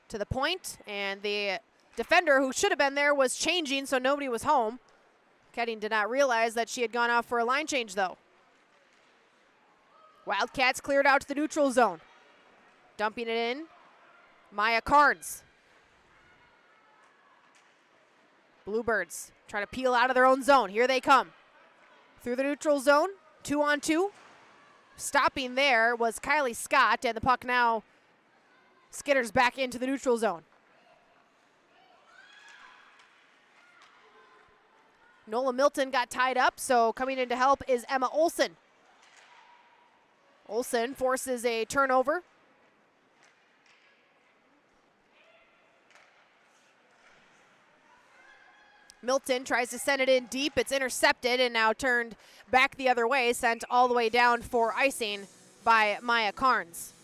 To the point, and the defender who should have been there was changing, so nobody was home. Ketting did not realize that she had gone off for a line change, though. Wildcats cleared out to the neutral zone. Dumping it in, Maya Carnes. Bluebirds trying to peel out of their own zone. Here they come. Through the neutral zone, 2-on-2. Stopping there was Kylie Scott, and the puck now skitters back into the neutral zone. Nola Milton got tied up, so coming in to help is Emma Olsen. Olsen forces a turnover. Milton tries to send it in deep. It's intercepted and now turned back the other way, sent all the way down for icing by Maya Carnes.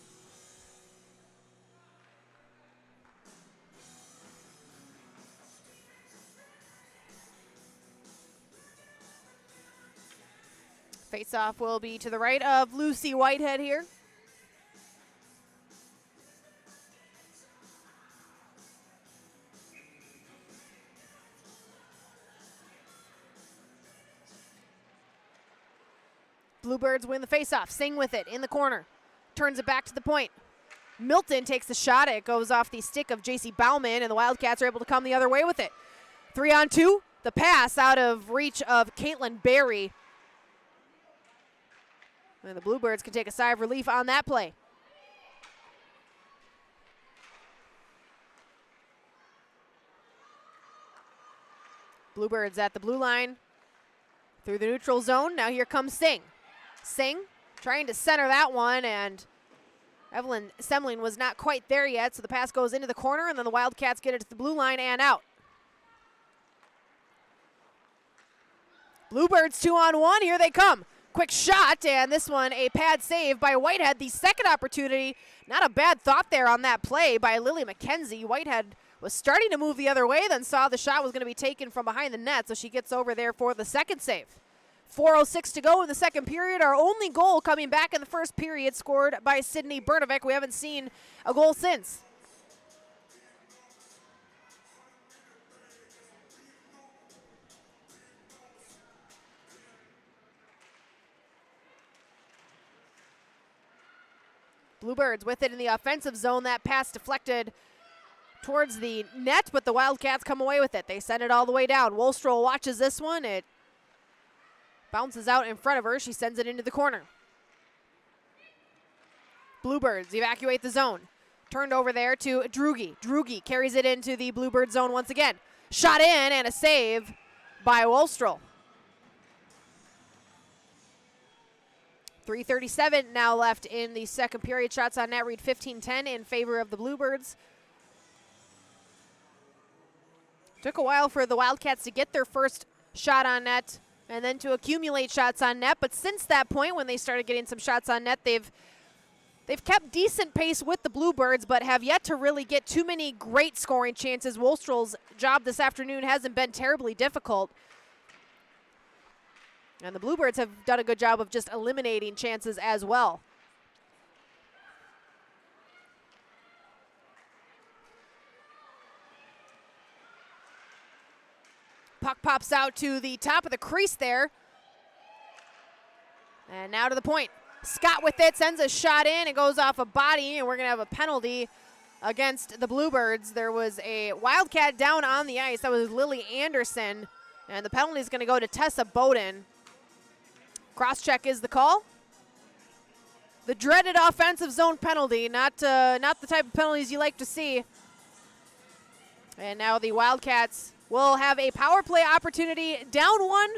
Face-off will be to the right of Lucy Whitehead here. Bluebirds win the face-off. Sing with it in the corner. Turns it back to the point. Milton takes the shot. It goes off the stick of J.C. Bauman, and the Wildcats are able to come the other way with it. 3-on-2. The pass out of reach of Caitlin Berry. And the Bluebirds can take a sigh of relief on that play. Bluebirds at the blue line through the neutral zone. Now here comes Singh. Singh trying to center that one, and Evelyn Semling was not quite there yet, so the pass goes into the corner, and then the Wildcats get it to the blue line and out. Bluebirds 2-on-1. Here they come. Quick shot, and this one a pad save by Whitehead. The second opportunity, not a bad thought there on that play by Lily McKenzie. Whitehead was starting to move the other way, then saw the shot was going to be taken from behind the net, so she gets over there for the second save. 4:06 to go in the second period. Our only goal coming back in the first period, scored by Sydney Bernovic. We haven't seen a goal since. Bluebirds with it in the offensive zone. That pass deflected towards the net, but the Wildcats come away with it. They send it all the way down. Wolstroll watches this one. It bounces out in front of her. She sends it into the corner. Bluebirds evacuate the zone. Turned over there to Drugi. Drugi carries it into the Bluebird zone once again. Shot in and a save by Wolstroll. 3:37 now left in the second period. Shots on net read 15-10 in favor of the Bluebirds. Took a while for the Wildcats to get their first shot on net and then to accumulate shots on net. But since that point, when they started getting some shots on net, they've kept decent pace with the Bluebirds, but have yet to really get too many great scoring chances. Wolstroll's job this afternoon hasn't been terribly difficult. And the Bluebirds have done a good job of just eliminating chances as well. Puck pops out to the top of the crease there. And now to the point. Scott with it, sends a shot in. It goes off a body, and we're going to have a penalty against the Bluebirds. There was a Wildcat down on the ice. That was Lily Anderson. And the penalty is going to go to Tessa Bowden. Cross-check is the call. The dreaded offensive zone penalty, not the type of penalties you like to see. And now the Wildcats will have a power play opportunity, down one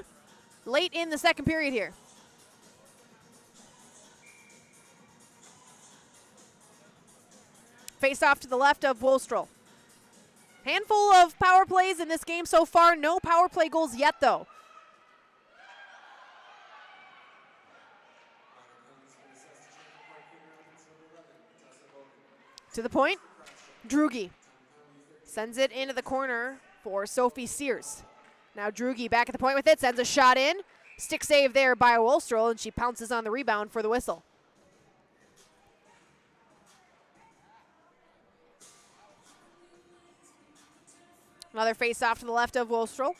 late in the second period here. Face off to the left of Wolstroll. Handful of power plays in this game so far. No power play goals yet, though. To the point, Drugi sends it into the corner for Sophie Sears. Now Drugi back at the point with it, sends a shot in. Stick save there by Wolstroll, and she pounces on the rebound for the whistle. Another face off to the left of Wolstroll.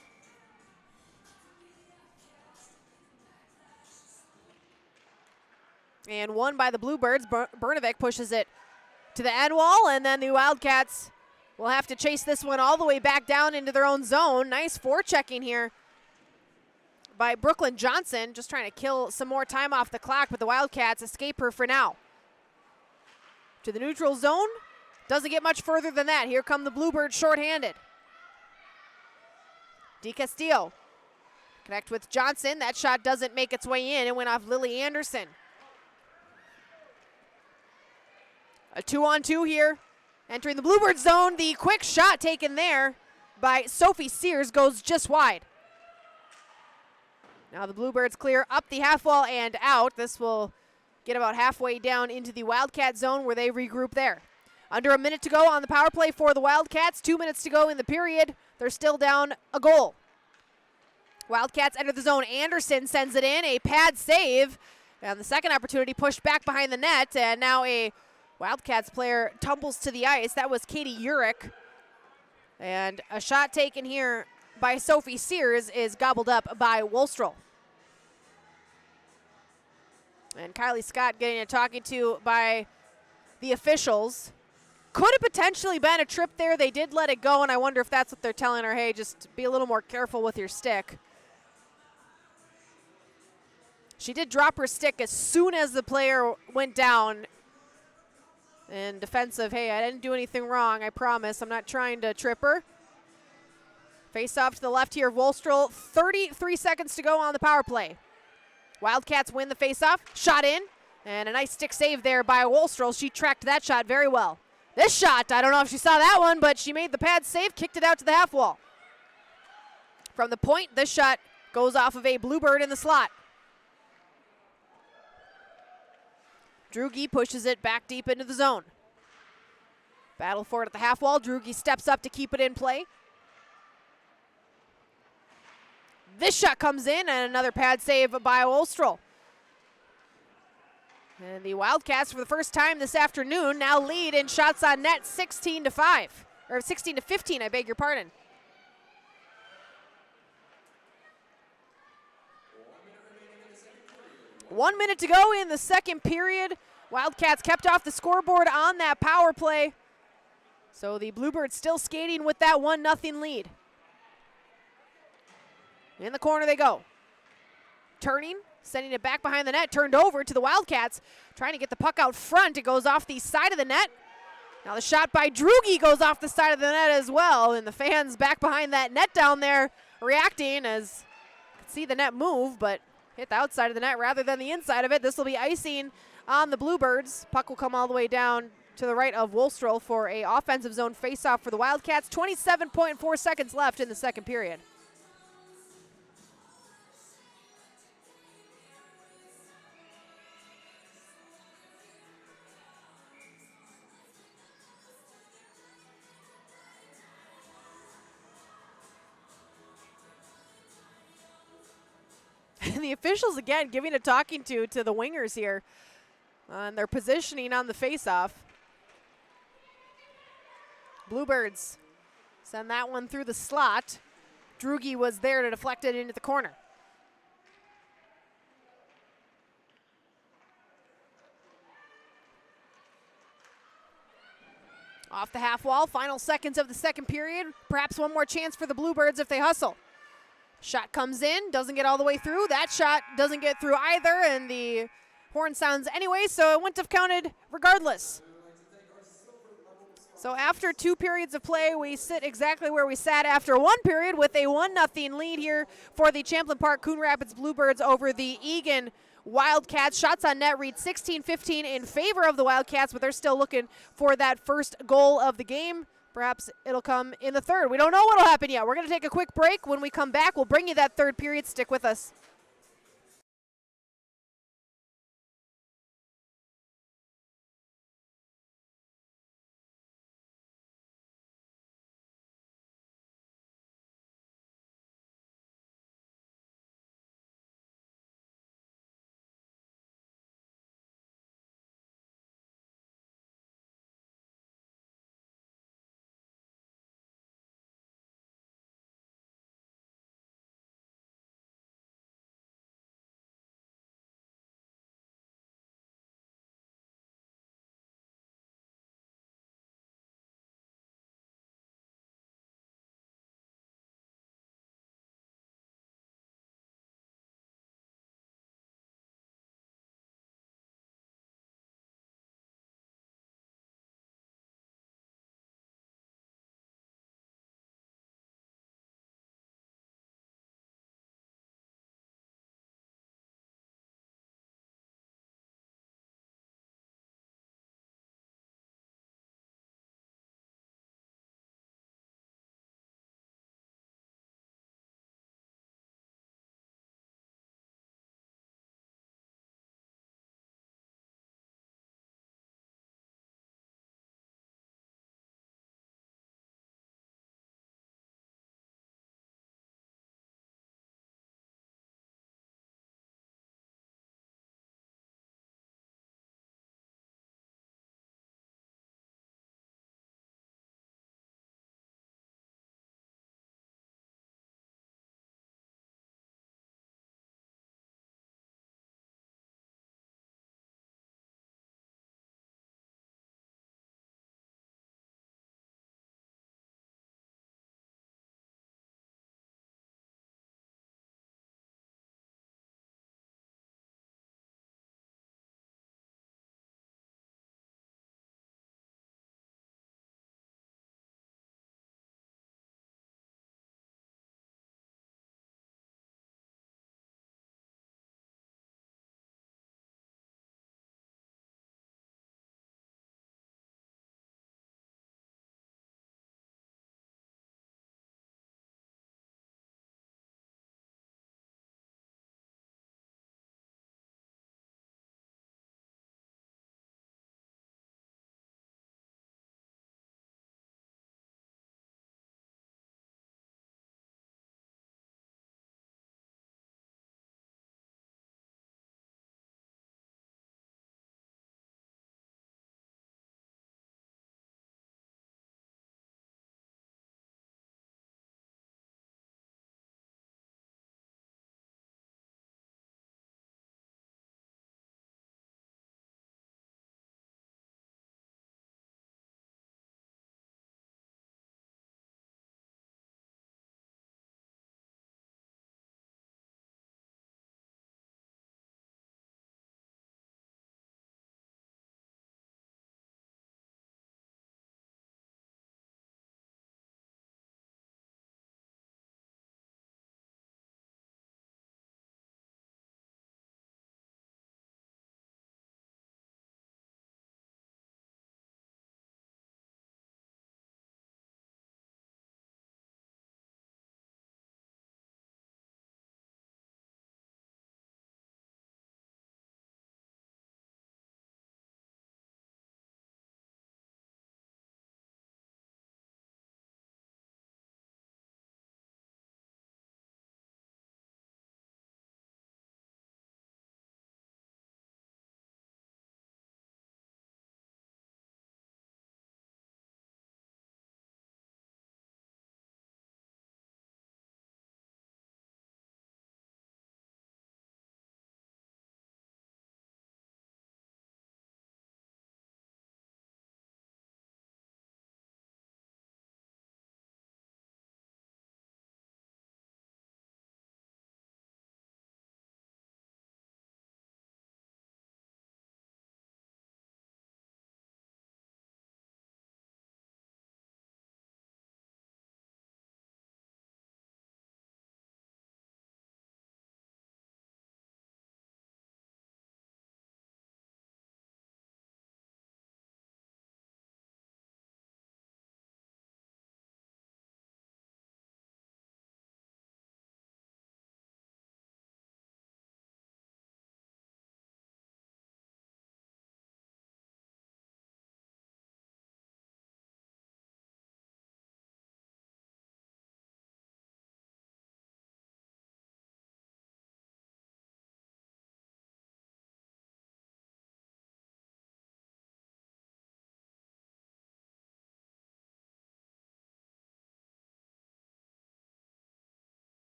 And won by the Bluebirds. Bernovic pushes it to the end wall, and then the Wildcats will have to chase this one all the way back down into their own zone. Nice forechecking here by Brooklyn Johnson, just trying to kill some more time off the clock, but the Wildcats escape her for now. To the neutral zone. Doesn't get much further than that. Here come the Bluebirds shorthanded. DiCastillo connect with Johnson. That shot doesn't make its way in. It went off Lily Anderson. A 2-on-2 here. Entering the Bluebird zone. The quick shot taken there by Sophie Sears goes just wide. Now the Bluebirds clear up the half wall and out. This will get about halfway down into the Wildcat zone where they regroup there. Under a minute to go on the power play for the Wildcats. 2 minutes to go in the period. They're still down a goal. Wildcats enter the zone. Anderson sends it in. A pad save. And the second opportunity pushed back behind the net. And now a Wildcats player tumbles to the ice. That was Katie Urich. And a shot taken here by Sophie Sears is gobbled up by Wolstroll. And Kylie Scott getting a talking to by the officials. Could have potentially been a trip there. They did let it go, and I wonder if that's what they're telling her. Hey, just be a little more careful with your stick. She did drop her stick as soon as the player went down. In defense of, hey, I didn't do anything wrong, I promise. I'm not trying to trip her. Face off to the left here of Wolstroll. 33 seconds to go on the power play. Wildcats win the face-off. Shot in. And a nice stick save there by Wolstroll. She tracked that shot very well. This shot, I don't know if she saw that one, but she made the pad save, kicked it out to the half wall. From the point, this shot goes off of a Bluebird in the slot. Drugi pushes it back deep into the zone. Battle for it at the half wall. Drugi steps up to keep it in play. This shot comes in, and another pad save by Olstrel. And the Wildcats, for the first time this afternoon, now lead in shots on net 16-5. Or 16-15, I beg your pardon. One minute to go in the second period. Wildcats kept off the scoreboard on that power play. So the Bluebirds still skating with that 1-0 lead. In the corner they go. Turning, sending it back behind the net, turned over to the Wildcats, trying to get the puck out front. It goes off the side of the net. Now the shot by Drugi goes off the side of the net as well, and the fans back behind that net down there reacting as you can see the net move, but hit the outside of the net rather than the inside of it. This will be icing on the Bluebirds. Puck will come all the way down to the right of Wolstrel for a offensive zone faceoff for the Wildcats. 27.4 seconds left in the second period. And the officials, again, giving a talking to the wingers here on their positioning on the faceoff. Bluebirds send that one through the slot. Drugi was there to deflect it into the corner. Off the half wall, final seconds of the second period. Perhaps one more chance for the Bluebirds if they hustle. Shot comes in, doesn't get all the way through. That shot doesn't get through either, and the horn sounds anyway, so it wouldn't have counted regardless. So after 2 periods of play, we sit exactly where we sat after 1 period with a 1-0 lead here for the Champlain Park Coon Rapids Bluebirds over the Eagan Wildcats. Shots on net read 16-15 in favor of the Wildcats, but they're still looking for that first goal of the game. Perhaps it'll come in the third. We don't know what'll happen yet. We're going to take a quick break. When we come back, we'll bring you that third period. Stick with us.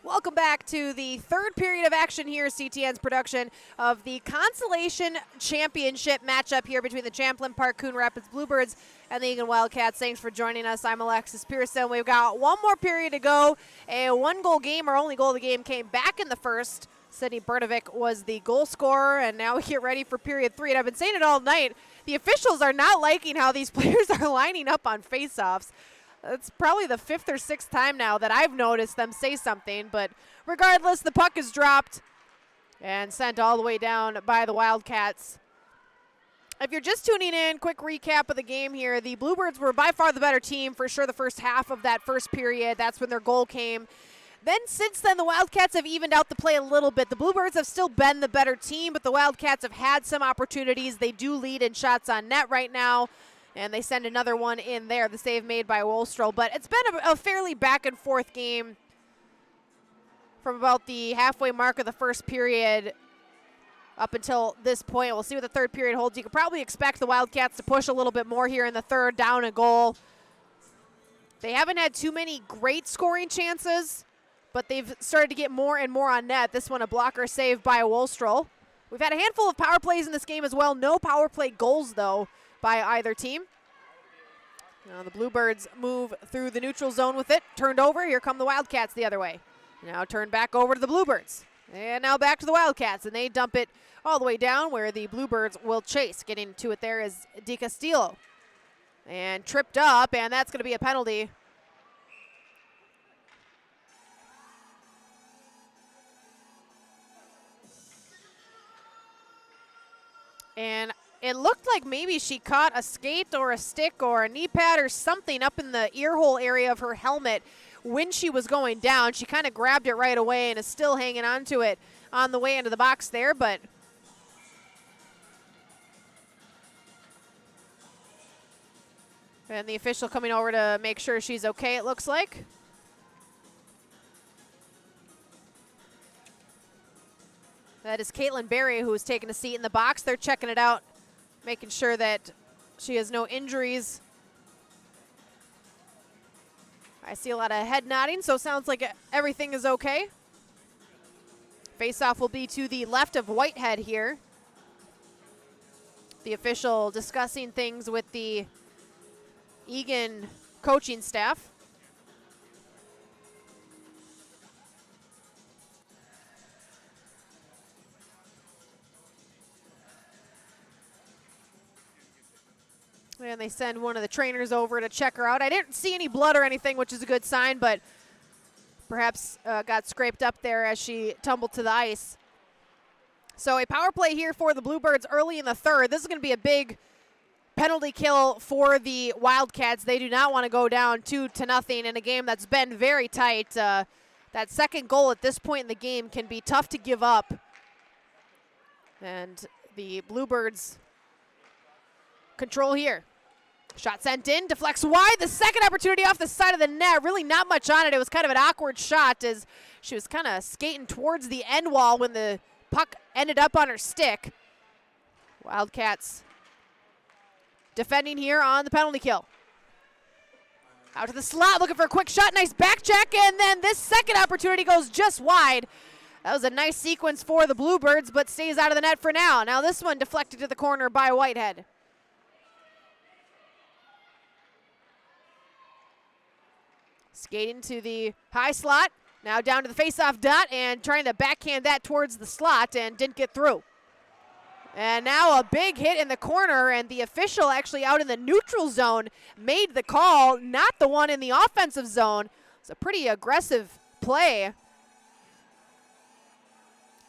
Welcome back to the third period of action here, CTN's production of the Consolation Championship matchup here between the Champlain Park Coon Rapids Bluebirds and the Eagan Wildcats. Thanks for joining us. I'm Alexis Pearson. We've got one more period to go. A one-goal game, our only goal of the game, came back in the first. Sydney Bertovic was the goal scorer, and now we get ready for period 3. And I've been saying it all night. The officials are not liking how these players are lining up on faceoffs. It's probably the 5th or 6th time now that I've noticed them say something, but regardless, the puck is dropped and sent all the way down by the Wildcats. If you're just tuning in, quick recap of the game here. The Bluebirds were by far the better team for sure the first half of that first period. That's when their goal came. Then since then, the Wildcats have evened out the play a little bit. The Bluebirds have still been the better team, but the Wildcats have had some opportunities. They do lead in shots on net right now. And they send another one in there, the save made by Wolstrow. But it's been a fairly back-and-forth game from about the halfway mark of the first period up until this point. We'll see what the third period holds. You could probably expect the Wildcats to push a little bit more here in the third, down a goal. They haven't had too many great scoring chances, but they've started to get more and more on net. This one a blocker save by Wolstrow. We've had a handful of power plays in this game as well. No power play goals, though, by either team. Now the Bluebirds move through the neutral zone with it. Turned over. Here come the Wildcats the other way. Now turned back over to the Bluebirds. And now back to the Wildcats. And they dump it all the way down where the Bluebirds will chase. Getting to it there is Di Castillo. And tripped up, and that's going to be a penalty. And it looked like maybe she caught a skate or a stick or a knee pad or something up in the ear hole area of her helmet when she was going down. She kind of grabbed it right away and is still hanging on to it on the way into the box there, but and the official coming over to make sure she's okay, it looks like. That is Caitlin Berry, who is taking a seat in the box. They're checking it out, making sure that she has no injuries. I see a lot of head nodding, so it sounds like everything is okay. Face-off will be to the left of Whitehead here. The official discussing things with the Eagan coaching staff. And they send one of the trainers over to check her out. I didn't see any blood or anything, which is a good sign, but perhaps got scraped up there as she tumbled to the ice. So a power play here for the Bluebirds early in the third. This is going to be a big penalty kill for the Wildcats. They do not want to go down 2-0 in a game that's been very tight. That second goal at this point in the game can be tough to give up. And the Bluebirds control here. Shot sent in, deflects wide. The second opportunity off the side of the net. Really not much on it. It was kind of an awkward shot as she was kind of skating towards the end wall when the puck ended up on her stick. Wildcats defending here on the penalty kill. Out to the slot, looking for a quick shot. Nice back check, and then this second opportunity goes just wide. That was a nice sequence for the Bluebirds, but stays out of the net for now. Now this one deflected to the corner by Whitehead. Skating to the high slot. Now down to the face-off dot and trying to backhand that towards the slot and didn't get through. And now a big hit in the corner, and the official actually out in the neutral zone made the call, not the one in the offensive zone. It's a pretty aggressive play.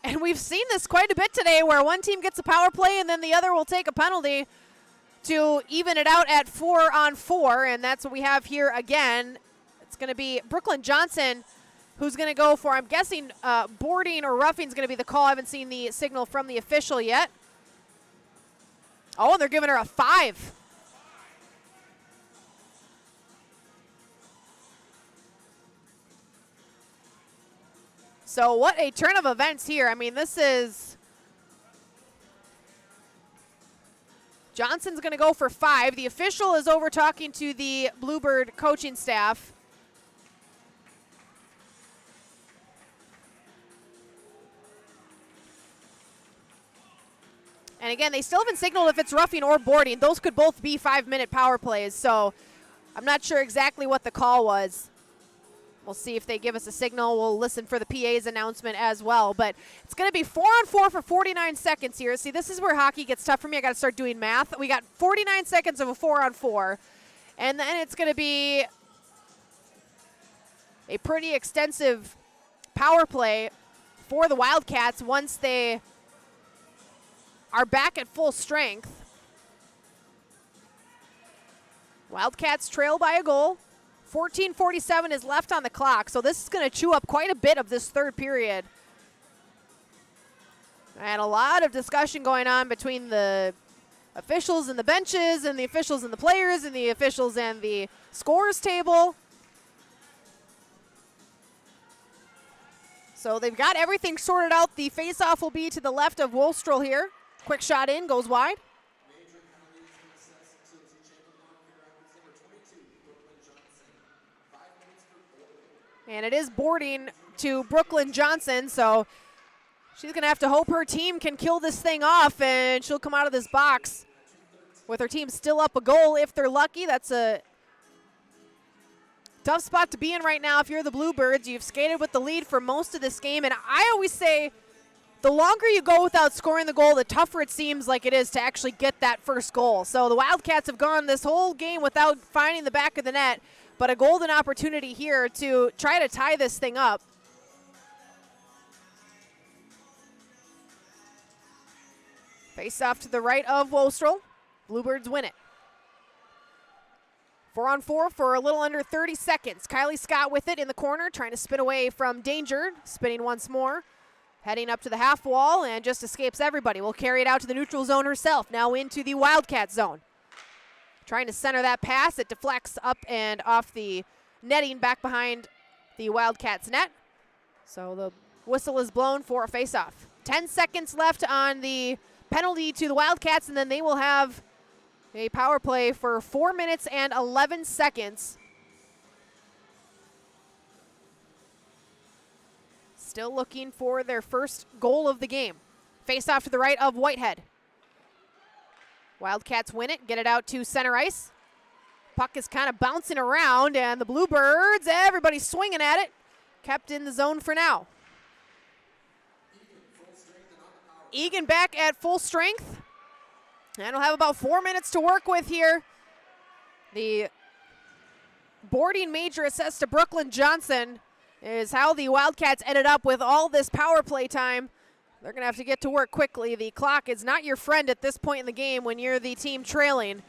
And we've seen this quite a bit today where one team gets a power play and then the other will take a penalty to even it out at 4-on-4, and that's what we have here again. It's going to be Brooklyn Johnson who's going to go for, I'm guessing, boarding or roughing is going to be the call. I haven't seen the signal from the official yet. Oh, and they're giving her a 5. So what a turn of events here. I mean, this is Johnson's going to go for 5. The official is over talking to the Bluebird coaching staff. And again, they still haven't signaled if it's roughing or boarding. Those could both be 5-minute power plays, so I'm not sure exactly what the call was. We'll see if they give us a signal. We'll listen for the PA's announcement as well. But it's going to be 4-on-4 for 49 seconds here. See, this is where hockey gets tough for me. I got to start doing math. We got 49 seconds of a 4-on-4. And then it's going to be a pretty extensive power play for the Wildcats once they are back at full strength. Wildcats trail by a goal. 14:47 is left on the clock, so this is going to chew up quite a bit of this third period. And a lot of discussion going on between the officials and the benches and the officials and the players and the officials and the scores table. So they've got everything sorted out. The face-off will be to the left of Wolstrel here. Quick shot in, goes wide. And it is boarding to Brooklyn Johnson, so she's going to have to hope her team can kill this thing off, and she'll come out of this box with her team still up a goal if they're lucky. That's a tough spot to be in right now if you're the Bluebirds. You've skated with the lead for most of this game, and I always say the longer you go without scoring the goal, the tougher it seems like it is to actually get that first goal. So the Wildcats have gone this whole game without finding the back of the net, but a golden opportunity here to try to tie this thing up. Face off to the right of Wolstrel. Bluebirds win it. 4-on-4 for a little under 30 seconds. Kylie Scott with it in the corner, trying to spin away from danger. Spinning once more. Heading up to the half wall and just escapes everybody. Will carry it out to the neutral zone herself. Now into the Wildcat zone. Trying to center that pass. It deflects up and off the netting back behind the Wildcats net. So the whistle is blown for a face-off. 10 seconds left on the penalty to the Wildcats, and then they will have a power play for 4 minutes and 11 seconds. Still looking for their first goal of the game. Face-off to the right of Whitehead. Wildcats win it, get it out to center ice. Puck is kind of bouncing around, and the Bluebirds, everybody's swinging at it. Kept in the zone for now. Eagan back at full strength. And we'll have about 4 minutes to work with here. The boarding major assessed to Brooklyn Johnson is how the Wildcats ended up with all this power play time. They're going to have to get to work quickly. The clock is not your friend at this point in the game when you're the team trailing.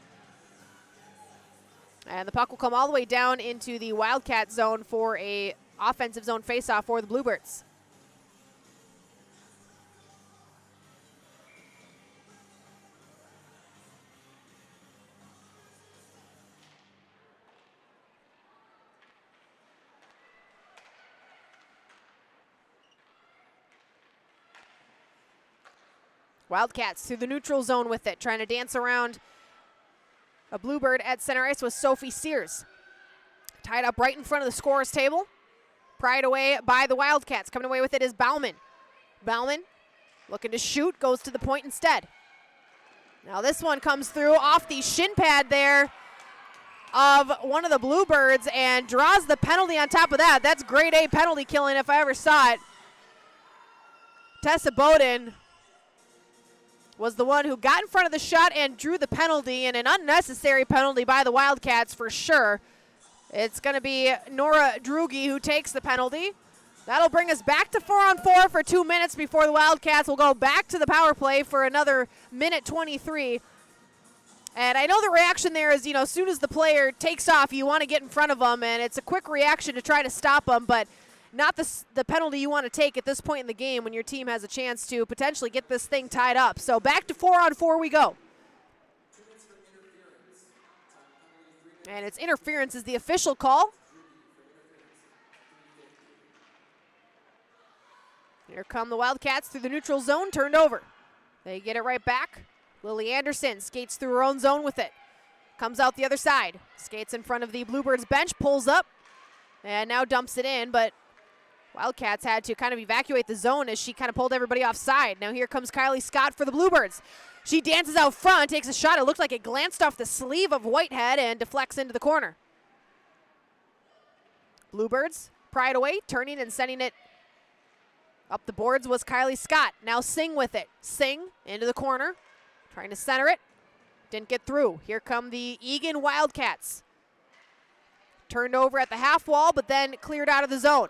And the puck will come all the way down into the Wildcat zone for a offensive zone faceoff for the Bluebirds. Wildcats through the neutral zone with it, trying to dance around a Bluebird at center ice with Sophie Sears. Tied up right in front of the scorer's table. Pried away by the Wildcats. Coming away with it is Bauman. Bauman looking to shoot, goes to the point instead. Now this one comes through off the shin pad there of one of the Bluebirds and draws the penalty on top of that. That's grade A penalty killing if I ever saw it. Tessa Bowden was the one who got in front of the shot and drew the penalty, and an unnecessary penalty by the Wildcats for sure. It's going to be Nora Drugi who takes the penalty. That'll bring us back to 4-on-4 for 2 minutes before the Wildcats will go back to the power play for another minute 23. And I know the reaction there is, as soon as the player takes off, you want to get in front of them, and it's a quick reaction to try to stop them, but not the penalty you want to take at this point in the game when your team has a chance to potentially get this thing tied up. So back to 4-on-4 we go. And it's interference is the official call. Here come the Wildcats through the neutral zone, turned over. They get it right back. Lily Anderson skates through her own zone with it. Comes out the other side. Skates in front of the Bluebirds bench, pulls up, and now dumps it in, but Wildcats had to kind of evacuate the zone as she kind of pulled everybody offside. Now here comes Kylie Scott for the Bluebirds. She dances out front, takes a shot. It looked like it glanced off the sleeve of Whitehead and deflects into the corner. Bluebirds pry it away, turning and sending it up the boards was Kylie Scott. Now Singh with it. Singh into the corner, trying to center it. Didn't get through. Here come the Eagan Wildcats. Turned over at the half wall, but then cleared out of the zone.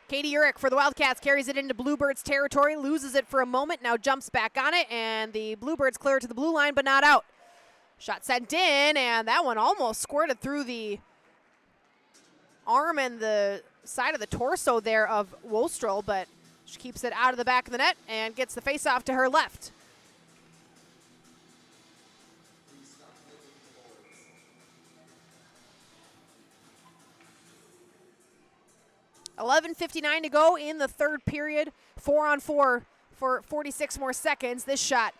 Katie Urich for the Wildcats carries it into Bluebirds territory, loses it for a moment, now jumps back on it, and the Bluebirds clear it to the blue line, but not out. Shot sent in, and that one almost squirted through the arm and the side of the torso there of Wostrel, but she keeps it out of the back of the net and gets the face-off to her left. .11:59 to go in the third period. 4-on-4 for 46 more seconds. This shot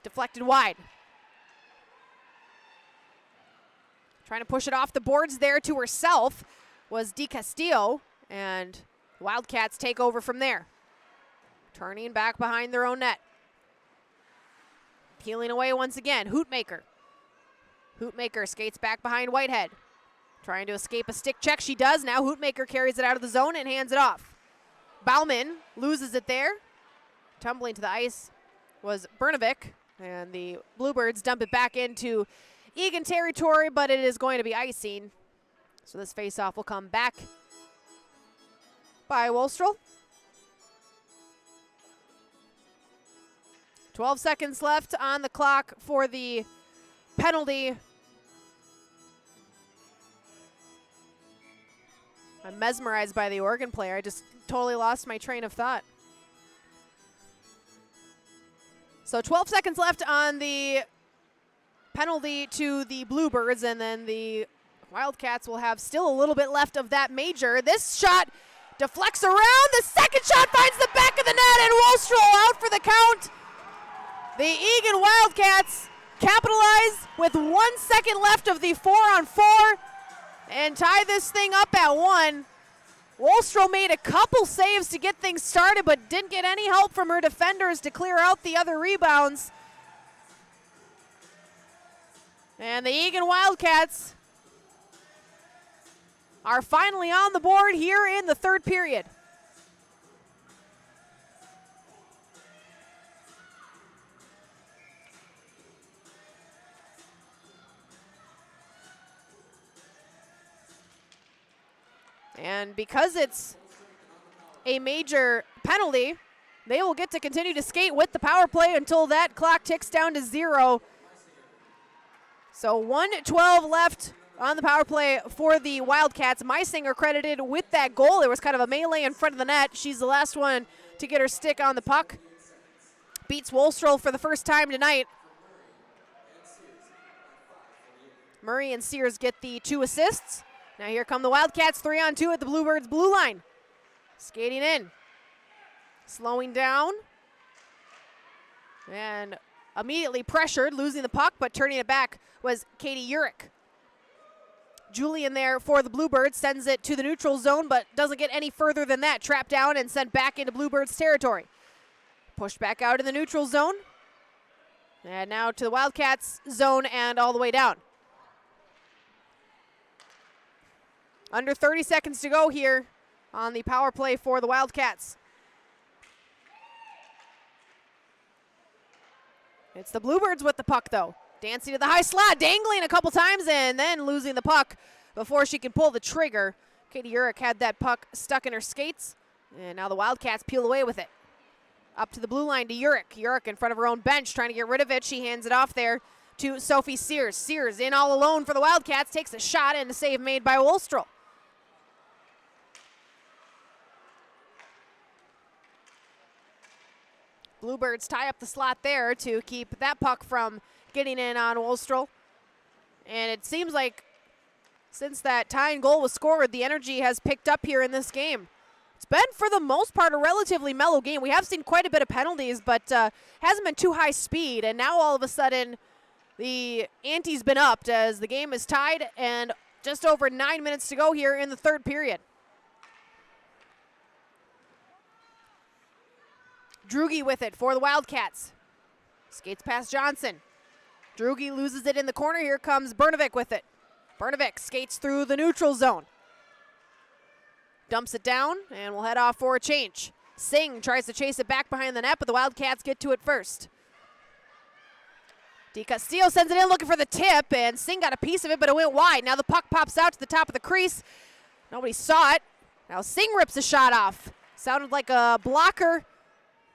deflected wide. Trying to push it off the boards there to herself was Di Castillo, and Wildcats take over from there. Turning back behind their own net. Peeling away once again. Hootmaker. Hootmaker skates back behind Whitehead. Trying to escape a stick check. She does now. Hootmaker carries it out of the zone and hands it off. Bauman loses it there. Tumbling to the ice was Brnovic, and the Bluebirds dump it back into Eagan territory, but it is going to be icing. So this faceoff will come back by Wostrel. 12 seconds left on the clock for the penalty. I'm mesmerized by the Oregon player. I just totally lost my train of thought. So 12 seconds left on the penalty to the Bluebirds, and then the Wildcats will have still a little bit left of that major. This shot deflects around. The second shot finds the back of the net, and Wostrel out for the count. The Eagan Wildcats capitalize with 1 second left of the 4-on-4 and tie this thing up at 1. Wostrel made a couple saves to get things started, but didn't get any help from her defenders to clear out the other rebounds. And the Eagan Wildcats are finally on the board here in the third period. And because it's a major penalty, they will get to continue to skate with the power play until that clock ticks down to 0. So 1:12 left on the power play for the Wildcats. Meisinger credited with that goal. There was kind of a melee in front of the net. She's the last one to get her stick on the puck. Beats Wostrel for the first time tonight. Murray and Sears get the 2 assists. Now here come the Wildcats, 3-on-2 at the Bluebirds' blue line. Skating in. Slowing down. And immediately pressured, losing the puck, but turning it back was Katie Urich. Julian there for the Bluebirds sends it to the neutral zone, but doesn't get any further than that. Trapped down and sent back into Bluebirds territory. Pushed back out in the neutral zone. And now to the Wildcats zone and all the way down. Under 30 seconds to go here on the power play for the Wildcats. It's the Bluebirds with the puck, though. Dancing to the high slot, dangling a couple times, and then losing the puck before she can pull the trigger. Katie Urich had that puck stuck in her skates, and now the Wildcats peel away with it. Up to the blue line to Urich. Urich in front of her own bench, trying to get rid of it. She hands it off there to Sophie Sears. Sears in all alone for the Wildcats, takes a shot, and a save made by Wostrel. Bluebirds tie up the slot there to keep that puck from getting in on Wostrel. And it seems like since that tying goal was scored, the energy has picked up here in this game. It's been, for the most part, a relatively mellow game. We have seen quite a bit of penalties, but hasn't been too high speed. And now all of a sudden, the ante's been upped as the game is tied and just over 9 minutes to go here in the third period. Drugi with it for the Wildcats. Skates past Johnson. Drugi loses it in the corner. Here comes Brnovic with it. Brnovic skates through the neutral zone. Dumps it down, and we'll head off for a change. Singh tries to chase it back behind the net, but the Wildcats get to it first. DiCastillo sends it in looking for the tip, and Singh got a piece of it, but it went wide. Now the puck pops out to the top of the crease. Nobody saw it. Now Singh rips a shot off. Sounded like a blocker,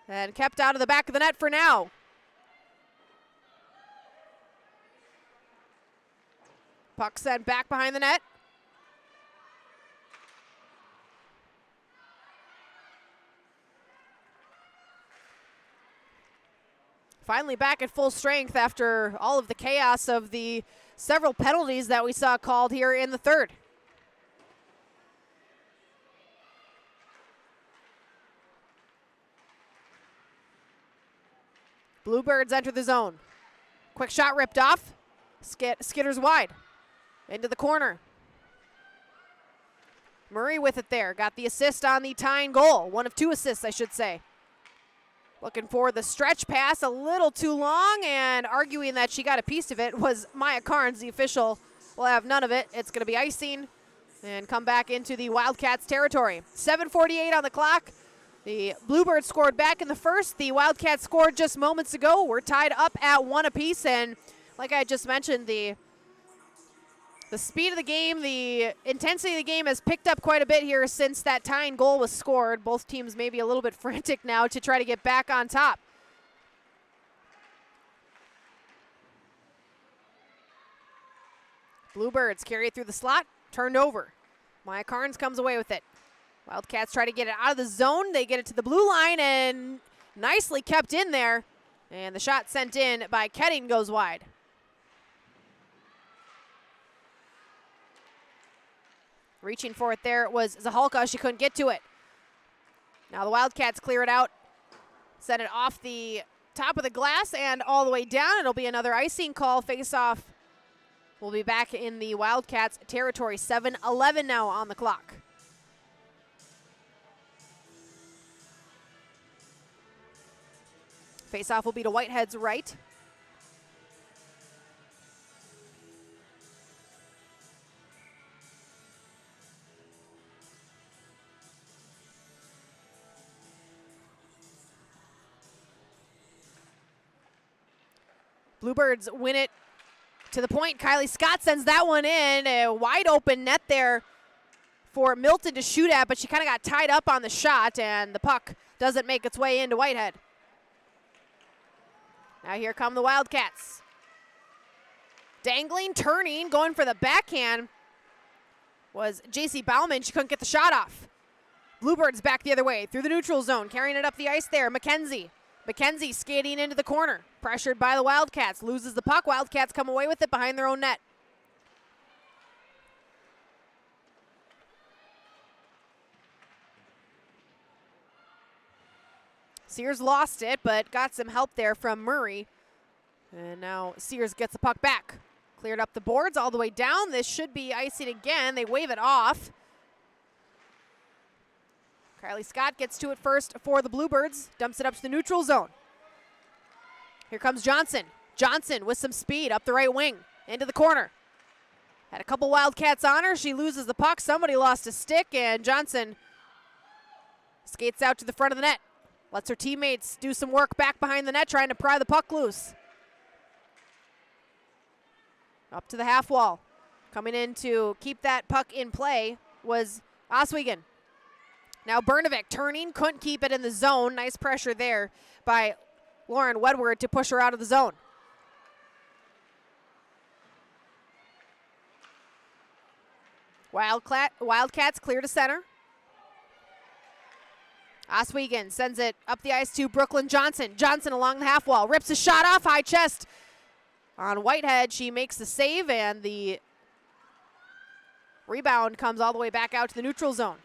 and kept out of the back of the net for now. Puck sent back behind the net. Finally back at full strength after all of the chaos of the several penalties that we saw called here in the third. Bluebirds enter the zone. Quick shot ripped off. Skitters wide. Into the corner. Murray with it there. Got the assist on the tying goal. One of two assists, I should say. Looking for the stretch pass, a little too long, and arguing that she got a piece of it was Maya Carnes. The official will have none of it. It's going to be icing and come back into the Wildcats territory. 7:48 on the clock. The Bluebirds scored back in the first. The Wildcats scored just moments ago. We're tied up at 1 apiece, and like I just mentioned, the speed of the game, the intensity of the game has picked up quite a bit here since that tying goal was scored. Both teams may be a little bit frantic now to try to get back on top. Bluebirds carry it through the slot, turned over. Maya Carnes comes away with it. Wildcats try to get it out of the zone. They get it to the blue line and nicely kept in there. And the shot sent in by Ketting goes wide. Reaching for it there was Zahalka. She couldn't get to it. Now the Wildcats clear it out. Send it off the top of the glass and all the way down. It'll be another icing call. Face-off will be back in the Wildcats territory. 7:11 now on the clock. Face-off will be to Whitehead's right. Bluebirds win it to the point. Kylie Scott sends that one in. A wide open net there for Milton to shoot at, but she kind of got tied up on the shot, and the puck doesn't make its way into Whitehead. Now here come the Wildcats. Dangling, turning, going for the backhand was J.C. Bauman. She couldn't get the shot off. Bluebirds back the other way through the neutral zone, carrying it up the ice there. McKenzie skating into the corner. Pressured by the Wildcats. Loses the puck. Wildcats come away with it behind their own net. Sears lost it, but got some help there from Murray. And now Sears gets the puck back. Cleared up the boards all the way down. This should be icing again. They wave it off. Kylie Scott gets to it first for the Bluebirds. Dumps it up to the neutral zone. Here comes Johnson. Johnson with some speed up the right wing. Into the corner. Had a couple Wildcats on her. She loses the puck. Somebody lost a stick, and Johnson skates out to the front of the net. Lets her teammates do some work back behind the net, trying to pry the puck loose. Up to the half wall. Coming in to keep that puck in play was Oswegan. Now Brnovic turning, couldn't keep it in the zone. Nice pressure there by Lauren Wedward to push her out of the zone. Wildcats clear to center. Oswegan sends it up the ice to Brooklyn Johnson. Johnson along the half wall, rips a shot off, high chest on Whitehead. She makes the save, and the rebound comes all the way back out to the neutral zone.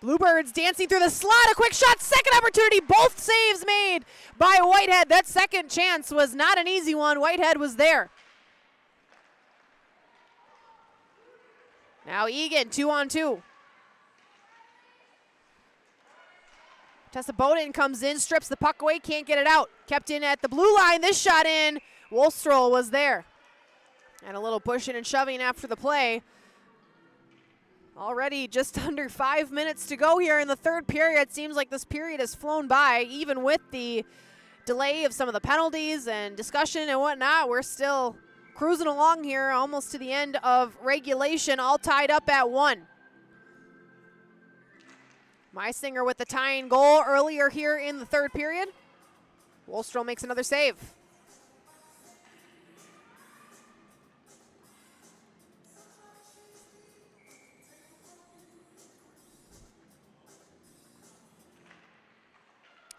Bluebirds dancing through the slot, a quick shot, second opportunity, both saves made by Whitehead. That second chance was not an easy one. Whitehead was there. Now Eagan, 2-on-2. Tessa Bowden comes in, strips the puck away, can't get it out. Kept in at the blue line, this shot in. Wolstroll was there. And a little pushing and shoving after the play. Already just under 5 minutes to go here in the third period. Seems like this period has flown by, even with the delay of some of the penalties and discussion and whatnot. We're still cruising along here almost to the end of regulation, all tied up at 1. Meisinger with the tying goal earlier here in the third period. Wolstroll makes another save.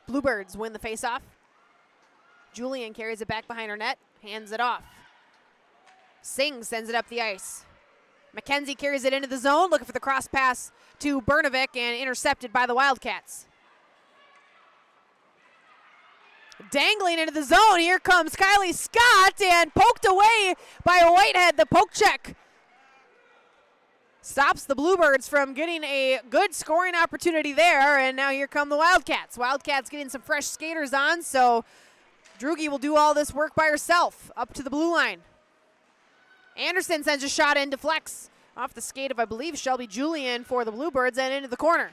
Bluebirds win the faceoff. Julian carries it back behind her net, hands it off. Singh sends it up the ice. McKenzie carries it into the zone, looking for the cross pass to Bernovic, and intercepted by the Wildcats. Dangling into the zone, here comes Kylie Scott, and poked away by Whitehead. The poke check stops the Bluebirds from getting a good scoring opportunity there, and now here come the Wildcats. Wildcats getting some fresh skaters on, so Drugi will do all this work by herself up to the blue line. Anderson sends a shot in, deflects off the skate of, I believe, Shelby Julian for the Bluebirds, and into the corner.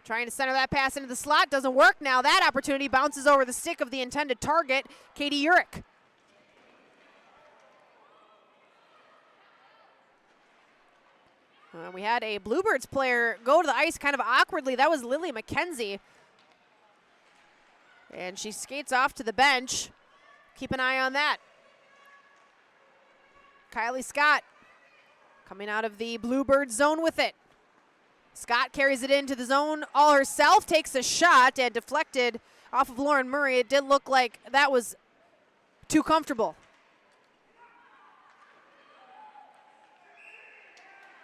Trying to center that pass into the slot, doesn't work. Now that opportunity bounces over the stick of the intended target, Katie Urich. We had a Bluebirds player go to the ice kind of awkwardly. That was Lily McKenzie. And she skates off to the bench. Keep an eye on that. Kylie Scott coming out of the Bluebird zone with it. Scott carries it into the zone all herself, takes a shot, and deflected off of Lauren Murray. It did look like that was too comfortable.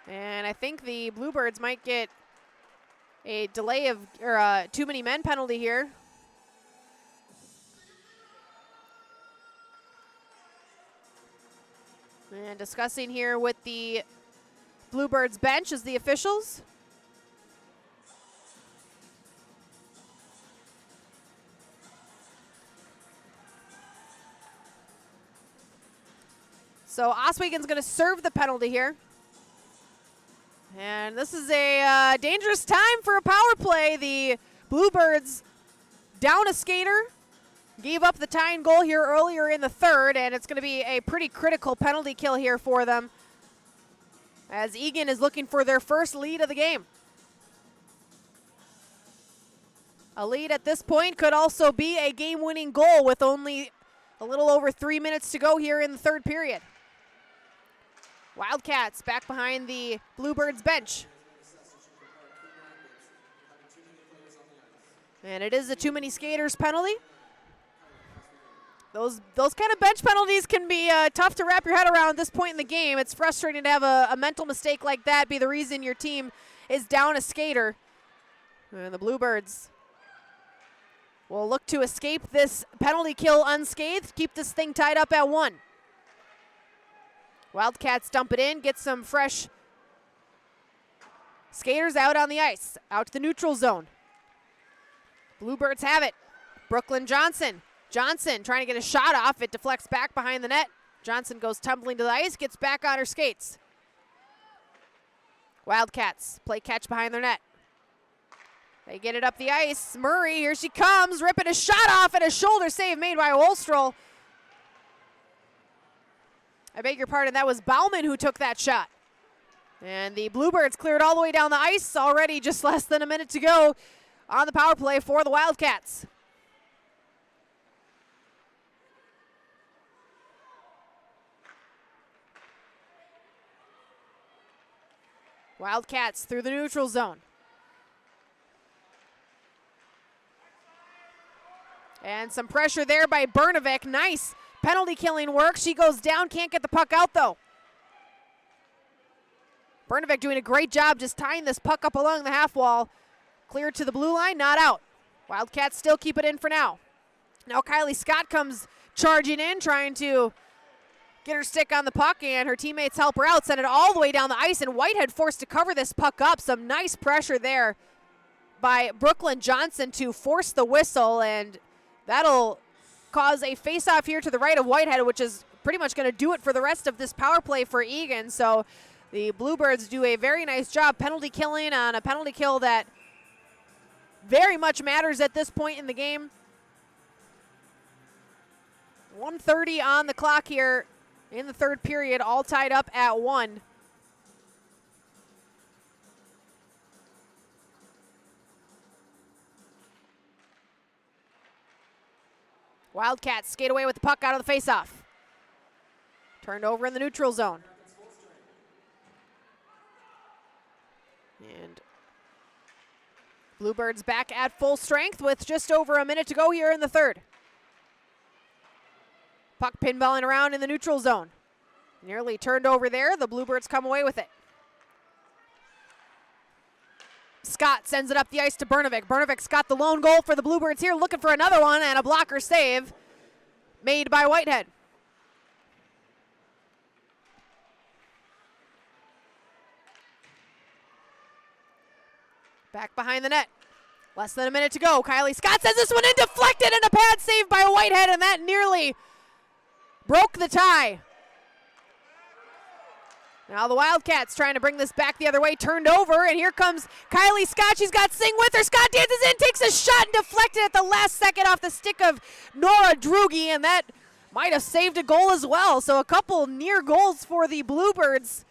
And I think the Bluebirds might get a delay of, or a too many men penalty here. And discussing here with the Bluebirds bench is the officials. So Oswegan's going to serve the penalty here. And this is a dangerous time for a power play. The Bluebirds down a skater, gave up the tying goal here earlier in the third, and it's going to be a pretty critical penalty kill here for them, as Eagan is looking for their first lead of the game. A lead at this point could also be a game-winning goal with only a little over 3 minutes to go here in the third period. Wildcats back behind the Bluebirds bench. And it is a too many skaters penalty. Those kind of bench penalties can be tough to wrap your head around at this point in the game. It's frustrating to have a mental mistake like that be the reason your team is down a skater. And the Bluebirds will look to escape this penalty kill unscathed, keep this thing tied up at 1. Wildcats dump it in, get some fresh skaters out on the ice, out to the neutral zone. Bluebirds have it. Brooklyn Johnson. Johnson trying to get a shot off. It deflects back behind the net. Johnson goes tumbling to the ice, gets back on her skates. Wildcats play catch behind their net. They get it up the ice. Murray, here she comes, ripping a shot off, and a shoulder save made by Wolstroll. I beg your pardon, that was Bauman who took that shot. And the Bluebirds cleared all the way down the ice, already just less than a minute to go on the power play for the Wildcats. Wildcats through the neutral zone. And some pressure there by Bernovic. Nice penalty killing work. She goes down, can't get the puck out though. Bernovic doing a great job just tying this puck up along the half wall. Clear to the blue line, not out. Wildcats still keep it in for now. Now Kylie Scott comes charging in, trying to get her stick on the puck, and her teammates help her out, send it all the way down the ice, and Whitehead forced to cover this puck up. Some nice pressure there by Brooklyn Johnson to force the whistle, and that'll cause a face-off here to the right of Whitehead, which is pretty much going to do it for the rest of this power play for Eagan. So the Bluebirds do a very nice job penalty killing on a penalty kill that very much matters at this point in the game. 1:30 on the clock here in the third period, all tied up at 1. Wildcats skate away with the puck out of the faceoff. Turned over in the neutral zone. And Bluebirds back at full strength with just over a minute to go here in the third. Puck pinballing around in the neutral zone. Nearly turned over there. The Bluebirds come away with it. Scott sends it up the ice to Bernovic. Bernovic's got the lone goal for the Bluebirds here, looking for another one, and a blocker save made by Whitehead. Back behind the net. Less than a minute to go. Kylie Scott sends this one in, deflected, and a pad save by Whitehead, and that nearly broke the tie. Now the Wildcats trying to bring this back the other way, turned over, and here comes Kylie Scott. She's got Singh with her. Scott dances in, takes a shot, and deflected at the last second off the stick of Nora Drugi, and that might have saved a goal as well. So a couple near goals for the Bluebirds.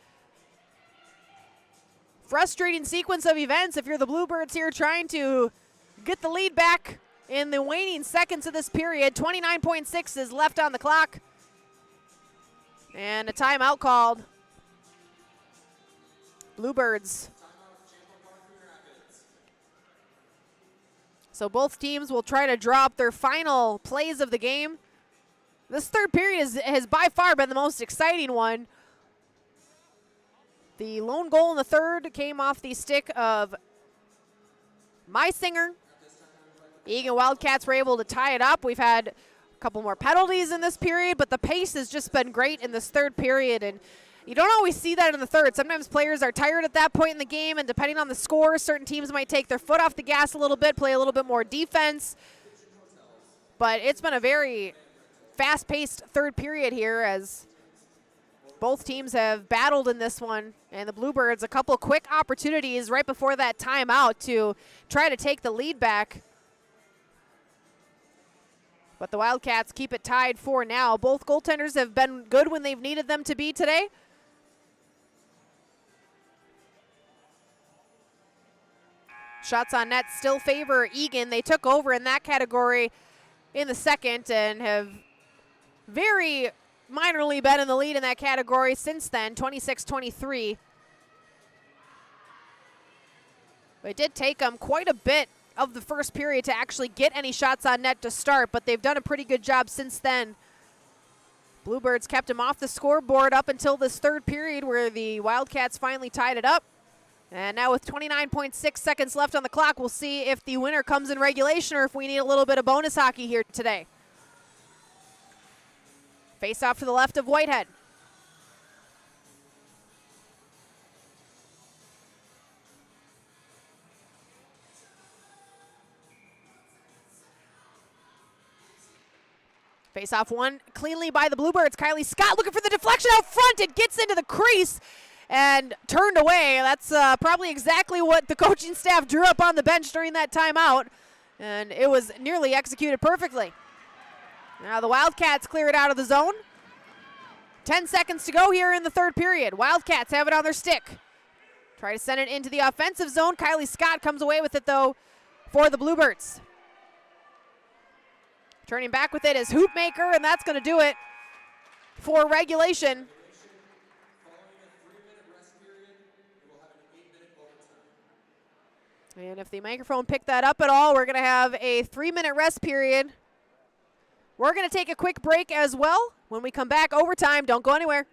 Frustrating sequence of events if you're the Bluebirds here trying to get the lead back in the waning seconds of this period. 29.6 is left on the clock. And a timeout called. Bluebirds. So both teams will try to draw up their final plays of the game. This third period has by far been the most exciting one. The lone goal in the third came off the stick of Meisinger. Eagan Wildcats were able to tie it up. We've had a couple more penalties in this period, but the pace has just been great in this third period, and you don't always see that in the third. Sometimes players are tired at that point in the game, and depending on the score, certain teams might take their foot off the gas a little bit, play a little bit more defense. But it's been a very fast-paced third period here as both teams have battled in this one, and the Bluebirds a couple quick opportunities right before that timeout to try to take the lead back. But the Wildcats keep it tied for now. Both goaltenders have been good when they've needed them to be today. Shots on net still favor Eagan. They took over in that category in the second and have very minorly been in the lead in that category since then, 26-23. But it did take them quite a bit of the first period to actually get any shots on net to start, but they've done a pretty good job since then. Bluebirds kept them off the scoreboard up until this third period where the Wildcats finally tied it up. And now with 29.6 seconds left on the clock, we'll see if the winner comes in regulation or if we need a little bit of bonus hockey here today. Face off to the left of Whitehead. Face off one cleanly by the Bluebirds. Kylie Scott looking for the deflection out front. It gets into the crease and turned away. That's probably exactly what the coaching staff drew up on the bench during that timeout, and it was nearly executed perfectly. Now the Wildcats clear it out of the zone. 10 seconds to go here in the third period. Wildcats have it on their stick. Try to send it into the offensive zone. Kylie Scott comes away with it, though, for the Bluebirds. Turning back with it is Hoopmaker, and that's going to do it for regulation. And if the microphone picked that up at all, we're going to have a 3-minute rest period. We're going to take a quick break as well. When we come back, overtime. Don't go anywhere.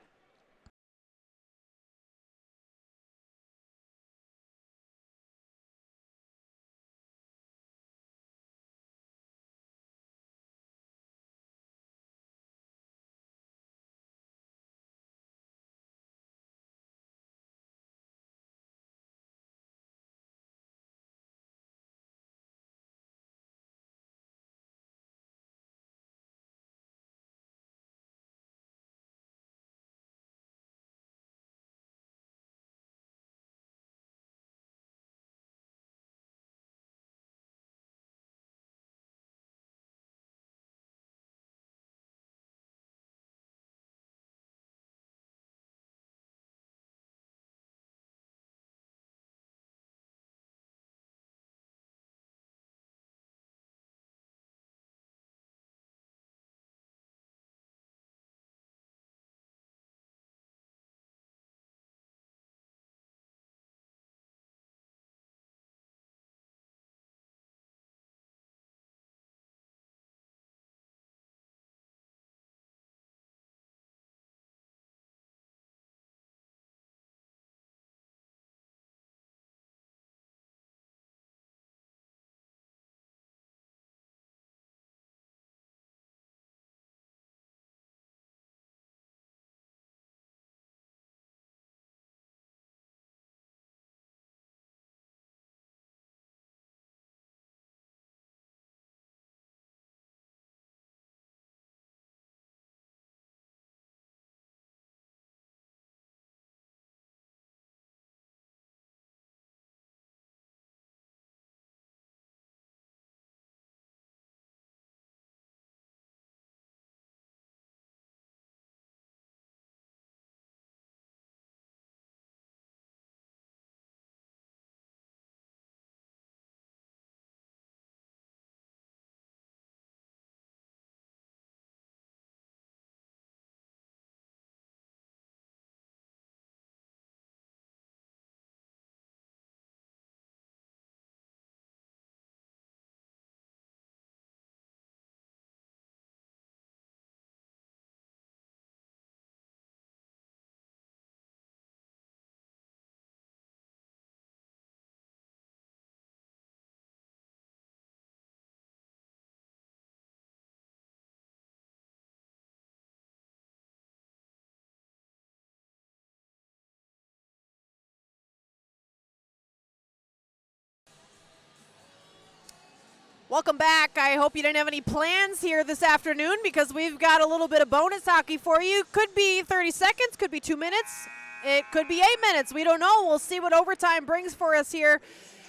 Welcome back. I hope you didn't have any plans here this afternoon because we've got a little bit of bonus hockey for you. Could be 30 seconds, could be 2 minutes, it could be 8 minutes. We don't know. We'll see what overtime brings for us here.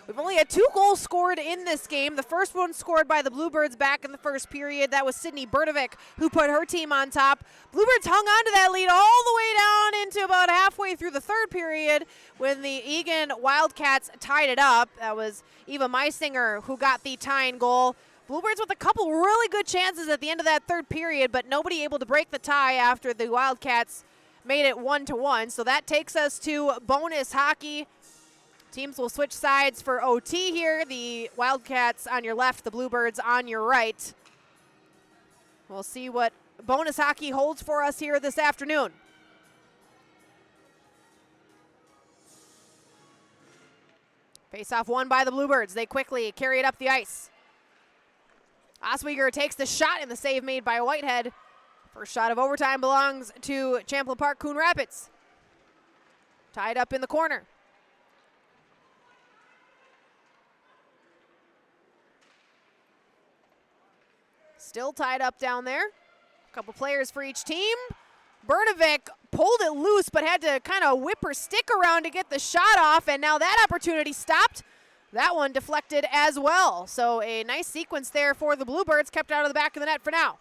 We've only had 2 goals scored in this game. The first one scored by the Bluebirds back in the first period. That was Sydney Bertovic who put her team on top. Bluebirds hung on to that lead all the way down into about halfway through the third period when the Eagan Wildcats tied it up. That was Eva Meisinger who got the tying goal. Bluebirds with a couple really good chances at the end of that third period, but nobody able to break the tie after the Wildcats made it 1-1. So that takes us to bonus hockey. Teams will switch sides for OT here. The Wildcats on your left, the Bluebirds on your right. We'll see what bonus hockey holds for us here this afternoon. Face-off won by the Bluebirds. They quickly carry it up the ice. Osweger takes the shot and the save made by Whitehead. First shot of overtime belongs to Champlain Park Coon Rapids. Tied up in the corner. Still tied up down there. A couple players for each team. Bertovic pulled it loose but had to kind of whip her stick around to get the shot off, and now that opportunity stopped. That one deflected as well. So a nice sequence there for the Bluebirds, kept out of the back of the net for now.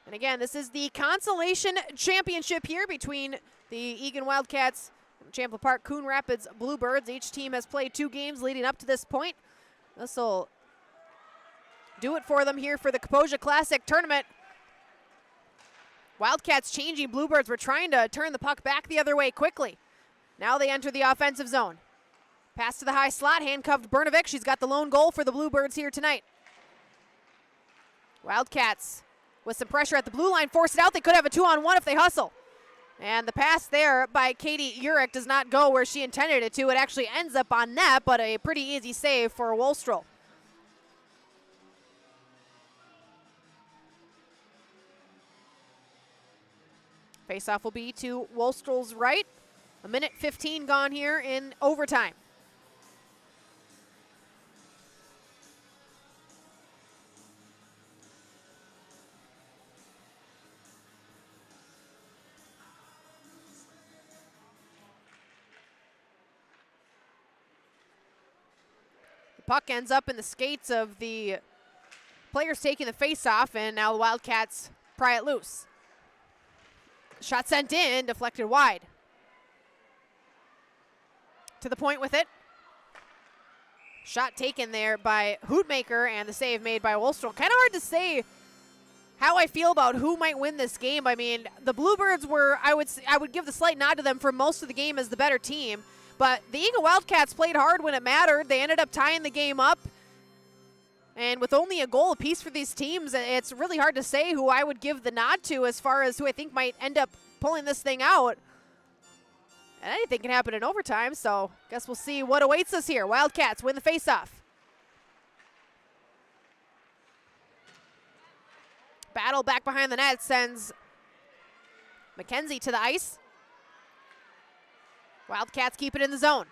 And again, this is the consolation championship here between the Eagan Wildcats and Champlain Park Coon Rapids Bluebirds. Each team has played 2 games leading up to this point. This will do it for them here for the Kaposia Classic tournament. Wildcats changing. Bluebirds were trying to turn the puck back the other way quickly. Now they enter the offensive zone. Pass to the high slot, handcuffed Bertovic. She's got the lone goal for the Bluebirds here tonight. Wildcats with some pressure at the blue line force it out. They could have a 2-on-1 if they hustle. And the pass there by Katie Urich does not go where she intended it to. It actually ends up on net, but a pretty easy save for Wolstrel. Faceoff will be to Wolstrel's right. 1:15 gone here in overtime. The puck ends up in the skates of the players taking the faceoff, and now the Wildcats pry it loose. Shot sent in, deflected wide. To the point with it. Shot taken there by Hootmaker, and the save made by Wolstrel. Kind of hard to say how I feel about who might win this game. I mean, the Bluebirds were, I would give the slight nod to them for most of the game as the better team. But the Eagan Wildcats played hard when it mattered. They ended up tying the game up. And with only a goal apiece for these teams, it's really hard to say who I would give the nod to as far as who I think might end up pulling this thing out. And anything can happen in overtime, so guess we'll see what awaits us here. Wildcats win the faceoff. Battle back behind the net sends McKenzie to the ice. Wildcats keep it in the zone.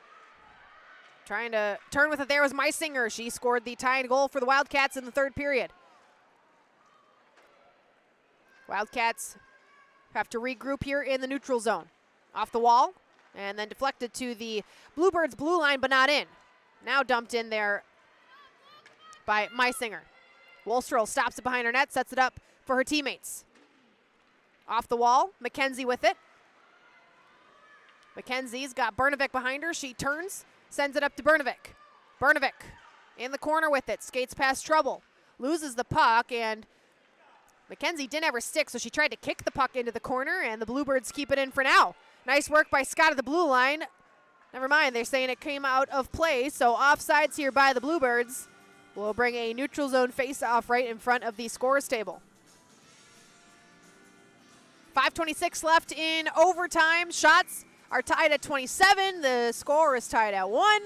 Trying to turn with it there was Meisinger. She scored the tying goal for the Wildcats in the third period. Wildcats have to regroup here in the neutral zone. Off the wall, and then deflected to the Bluebirds' blue line, but not in. Now dumped in there by Meisinger. Wolstrel stops it behind her net, sets it up for her teammates. Off the wall, McKenzie with it. McKenzie's got Bertovic behind her. She turns. Sends it up to Bertovic. Bertovic in the corner with it. Skates past Trouble. Loses the puck, and McKenzie didn't have her stick, so she tried to kick the puck into the corner, and the Bluebirds keep it in for now. Nice work by Scott at the blue line. Never mind, they're saying it came out of play, so offsides here by the Bluebirds. We'll bring a neutral zone face-off right in front of the scores table. 5:26 left in overtime. Shots are tied at 27. The score is tied at 1.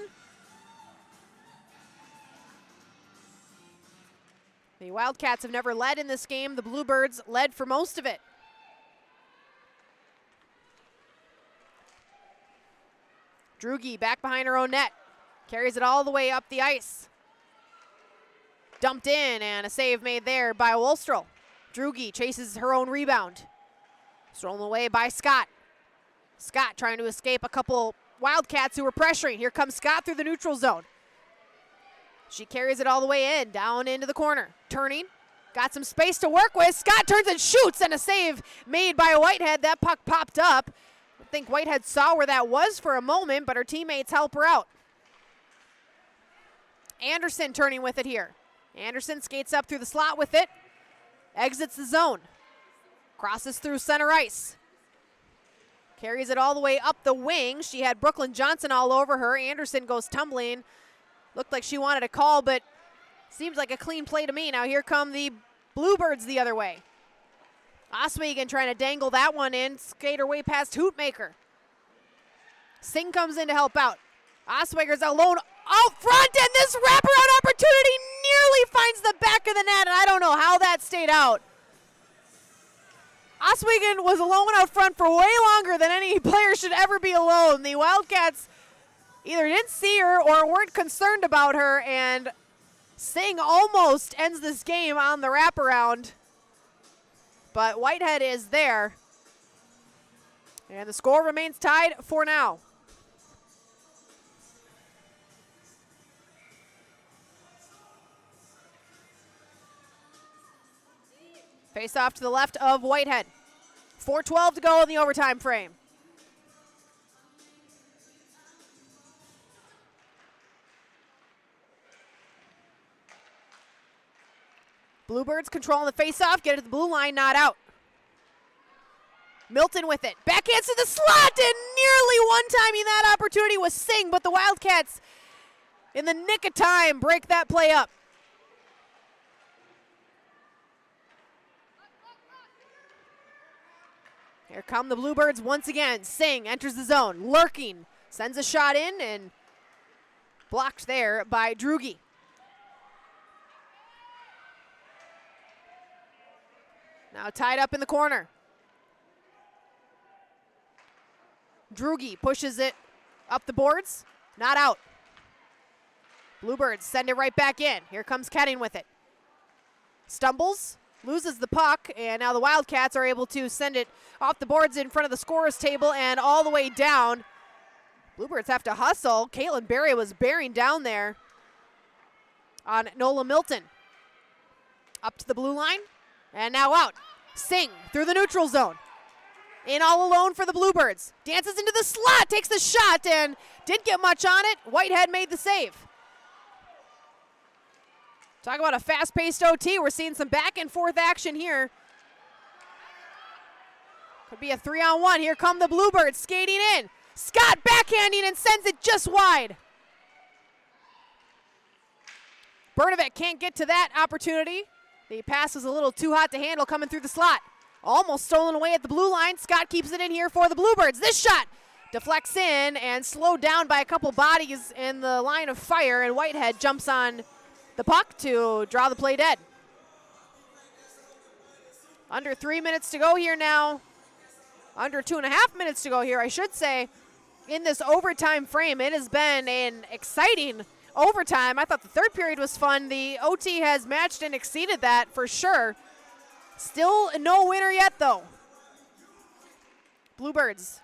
The Wildcats have never led in this game. The Bluebirds led for most of it. Drugi back behind her own net. Carries it all the way up the ice. Dumped in, and a save made there by Wolstrel. Drugi chases her own rebound. Stolen away by Scott. Scott trying to escape a couple Wildcats who were pressuring. Here comes Scott through the neutral zone. She carries it all the way in, down into the corner. Turning, got some space to work with. Scott turns and shoots, and a save made by Whitehead. That puck popped up. I think Whitehead saw where that was for a moment, but her teammates help her out. Anderson turning with it here. Anderson skates up through the slot with it. Exits the zone. Crosses through center ice. Carries it all the way up the wing. She had Brooklyn Johnson all over her. Anderson goes tumbling. Looked like she wanted a call, but seems like a clean play to me. Now here come the Bluebirds the other way. Oswegan trying to dangle that one in. Skate her way past Hootmaker. Singh comes in to help out. Osweger's alone out front, and this wraparound opportunity nearly finds the back of the net, and I don't know how that stayed out. Oswegan was alone out front for way longer than any player should ever be alone. The Wildcats either didn't see her or weren't concerned about her, and Singh almost ends this game on the wraparound. But Whitehead is there, and the score remains tied for now. Face off to the left of Whitehead. 4:12 to go in the overtime frame. Bluebirds controlling the face-off, get it to the blue line, not out. Milton with it. Backhands to the slot, and nearly one-timing that opportunity was Singh, but the Wildcats, in the nick of time, break that play up. Here come the Bluebirds once again. Singh enters the zone, lurking, sends a shot in, and blocked there by Drugi. Now tied up in the corner. Drugi pushes it up the boards, not out. Bluebirds send it right back in. Here comes Ketting with it. Stumbles, loses the puck, and now the Wildcats are able to send it off the boards in front of the scorer's table and all the way down. Bluebirds have to hustle. Caitlin Berry was bearing down there on Nola Milton. Up to the blue line, and now out. Singh through the neutral zone. In all alone for the Bluebirds. Dances into the slot, takes the shot, and didn't get much on it. Whitehead made the save. Talk about a fast-paced OT. We're seeing some back-and-forth action here. Could be a 3-on-1. Here come the Bluebirds skating in. Scott backhanding and sends it just wide. Bernavec can't get to that opportunity. The pass was a little too hot to handle coming through the slot. Almost stolen away at the blue line. Scott keeps it in here for the Bluebirds. This shot deflects in and slowed down by a couple bodies in the line of fire, and Whitehead jumps on the puck to draw the play dead. Under 3 minutes to go here now. Under 2.5 minutes to go here, I should say, in this overtime frame. It has been an exciting overtime. I thought the third period was fun. The OT has matched and exceeded that for sure. Still no winner yet, though. Bluebirds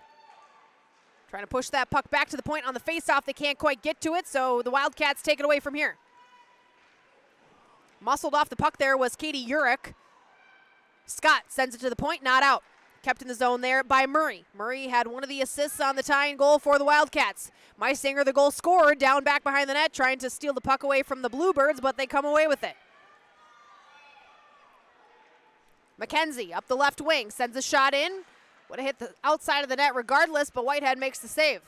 trying to push that puck back to the point on the faceoff. They can't quite get to it, so the Wildcats take it away from here. Muscled off the puck there was Katie Urich. Scott sends it to the point, not out. Kept in the zone there by Murray. Murray had one of the assists on the tying goal for the Wildcats. Meisinger, the goal scorer, down back behind the net, trying to steal the puck away from the Bluebirds, but they come away with it. McKenzie up the left wing, sends a shot in. Would have hit the outside of the net regardless, but Whitehead makes the save.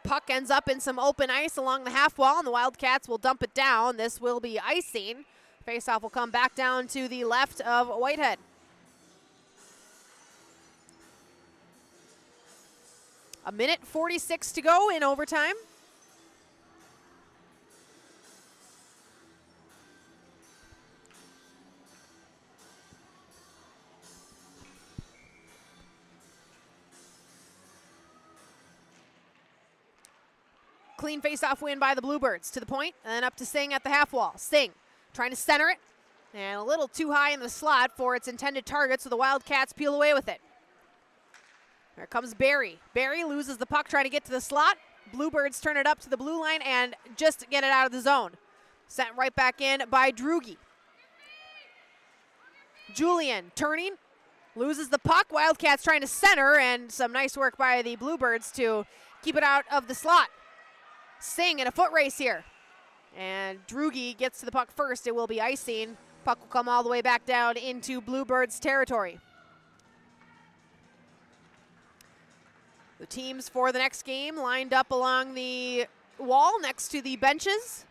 Puck ends up in some open ice along the half wall, and the Wildcats will dump it down. This will be icing. Faceoff will come back down to the left of Whitehead. A minute 46 to go in overtime. clean face-off win by the Bluebirds. To the point, and then up to Singh at the half wall. Singh trying to center it, and a little too high in the slot for its intended target, so the Wildcats peel away with it. Here comes Barry. Barry loses the puck trying to get to the slot. Bluebirds turn it up to the blue line and just get it out of the zone. Sent right back in by Drugi. Julian turning, loses the puck. Wildcats trying to center, and some nice work by the Bluebirds to keep it out of the slot. Singh in a foot race here. And Drugi gets to the puck first. It will be icing. Puck will come all the way back down into Bluebirds territory. The teams for the next game lined up along the wall next to the benches.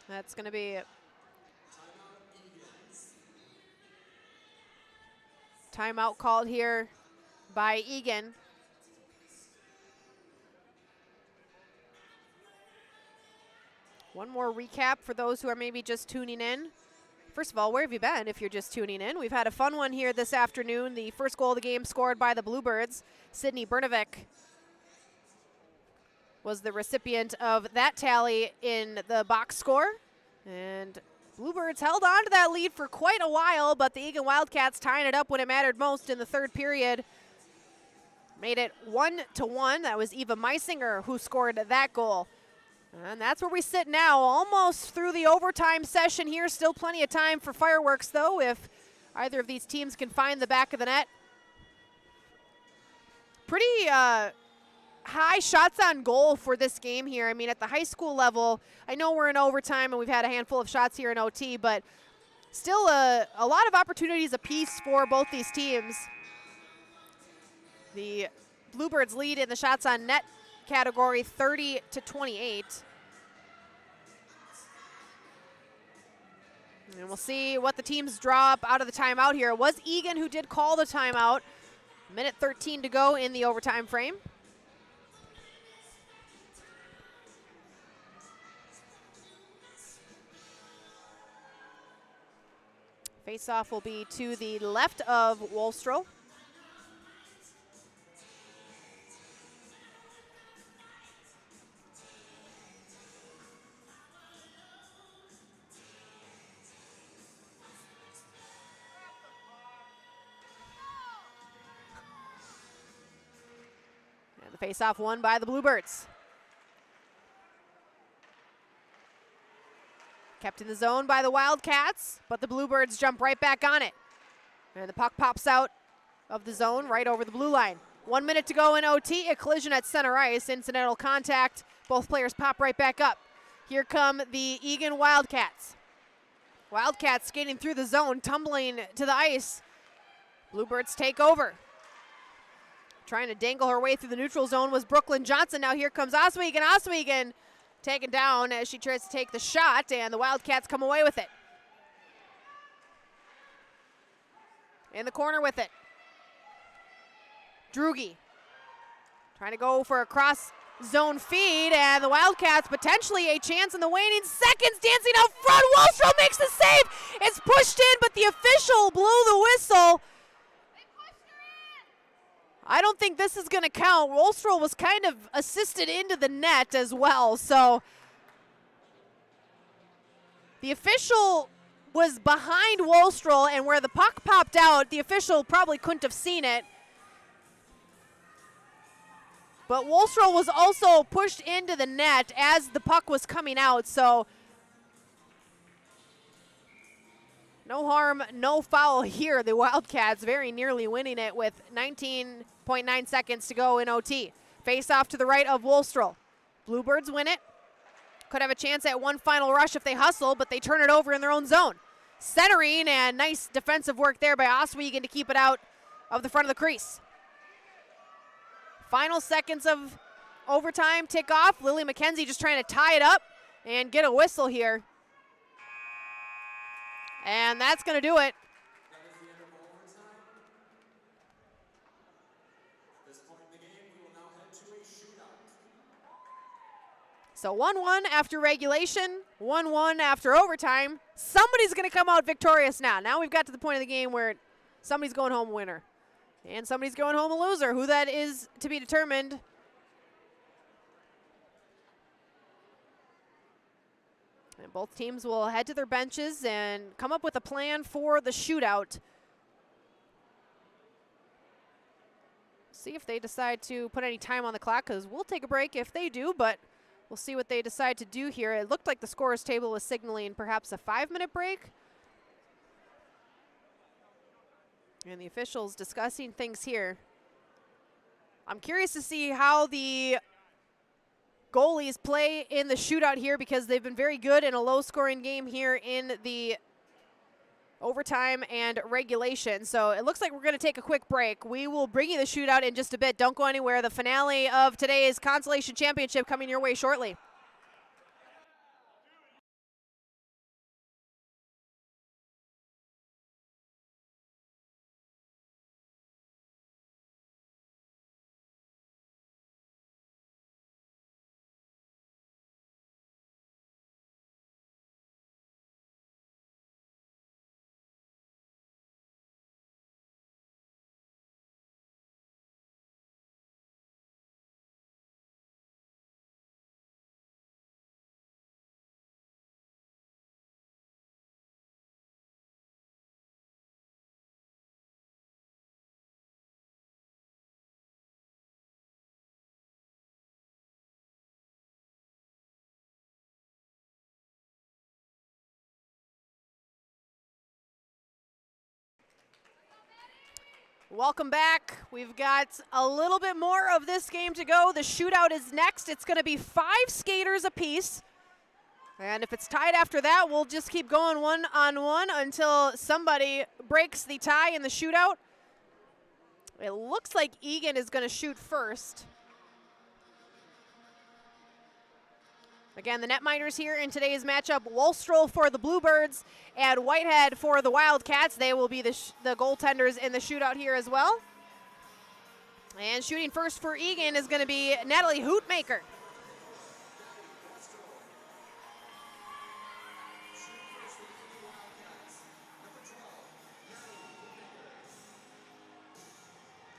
That's going to be timeout called here by Eagan. One more recap for those who are maybe just tuning in. First of all, where have you been if you're just tuning in? We've had a fun one here this afternoon. The first goal of the game scored by the Bluebirds. Sydney Brnovic was the recipient of that tally in the box score. And Bluebirds held on to that lead for quite a while, but the Eagan Wildcats tying it up when it mattered most in the third period. Made it 1-1. That was Eva Meisinger who scored that goal. And that's where we sit now, almost through the overtime session here. Still plenty of time for fireworks, though, if either of these teams can find the back of the net. Pretty high shots on goal for this game here. I mean, at the high school level, I know we're in overtime and we've had a handful of shots here in OT, but still a lot of opportunities apiece for both these teams. The Bluebirds lead in the shots on net category 30-28. And we'll see what the teams draw up out of the timeout here. It was Eagan who did call the timeout. Minute 13 to go in the overtime frame. Face-off will be to the left of Wolstrow. Face-off won by the Bluebirds. Kept in the zone by the Wildcats, but the Bluebirds jump right back on it. And the puck pops out of the zone right over the blue line. 1 minute to go in OT, a collision at center ice, incidental contact. Both players pop right back up. Here come the Eagan Wildcats. Wildcats skating through the zone, tumbling to the ice. Bluebirds take over. Trying to dangle her way through the neutral zone was Brooklyn Johnson. Now here comes Oswegen. Oswegen taken down as she tries to take the shot, and the Wildcats come away with it. In the corner with it. Drugi trying to go for a cross zone feed, and the Wildcats potentially a chance in the waning seconds. Dancing out front, Wolstrow makes the save. It's pushed in, but the official blew the whistle. I don't think this is going to count. Wolstrow was kind of assisted into the net as well, so the official was behind Wolstrow, and where the puck popped out, the official probably couldn't have seen it. But Wolstrow was also pushed into the net as the puck was coming out, so no harm, no foul here. The Wildcats very nearly winning it with 19.9 seconds to go in OT. Face off to the right of Wolstrow. Bluebirds win it. Could have a chance at one final rush if they hustle, but they turn it over in their own zone. Centering, and nice defensive work there by Oswegen to keep it out of the front of the crease. Final seconds of overtime tick off. Lily McKenzie just trying to tie it up and get a whistle here. And that's going to do it. That is the end of overtime. At this point in the game, we will now head to a shootout. So 1-1 after regulation, 1-1 after overtime. Somebody's going to come out victorious now. Now we've got to the point of the game where somebody's going home winner. And somebody's going home a loser. Who that is to be determined. And both teams will head to their benches and come up with a plan for the shootout. See if they decide to put any time on the clock, because we'll take a break if they do, but we'll see what they decide to do here. It looked like the scorer's table was signaling perhaps a 5-minute break. And the officials discussing things here. I'm curious to see how the goalies play in the shootout here, because they've been very good in a low-scoring game here in the overtime and regulation. So it looks like we're going to take a quick break. We will bring you the shootout in just a bit. Don't go anywhere. The finale of today's Consolation Championship coming your way shortly. Welcome back. We've got a little bit more of this game to go. The shootout is next. It's going to be 5 skaters apiece. And if it's tied after that, we'll just keep going one-on-one until somebody breaks the tie in the shootout. It looks like Eagan is going to shoot first. Again, the netminders here in today's matchup, Wolstrel for the Bluebirds and Whitehead for the Wildcats. They will be the goaltenders in the shootout here as well. And shooting first for Eagan is going to be Natalie Hootmaker.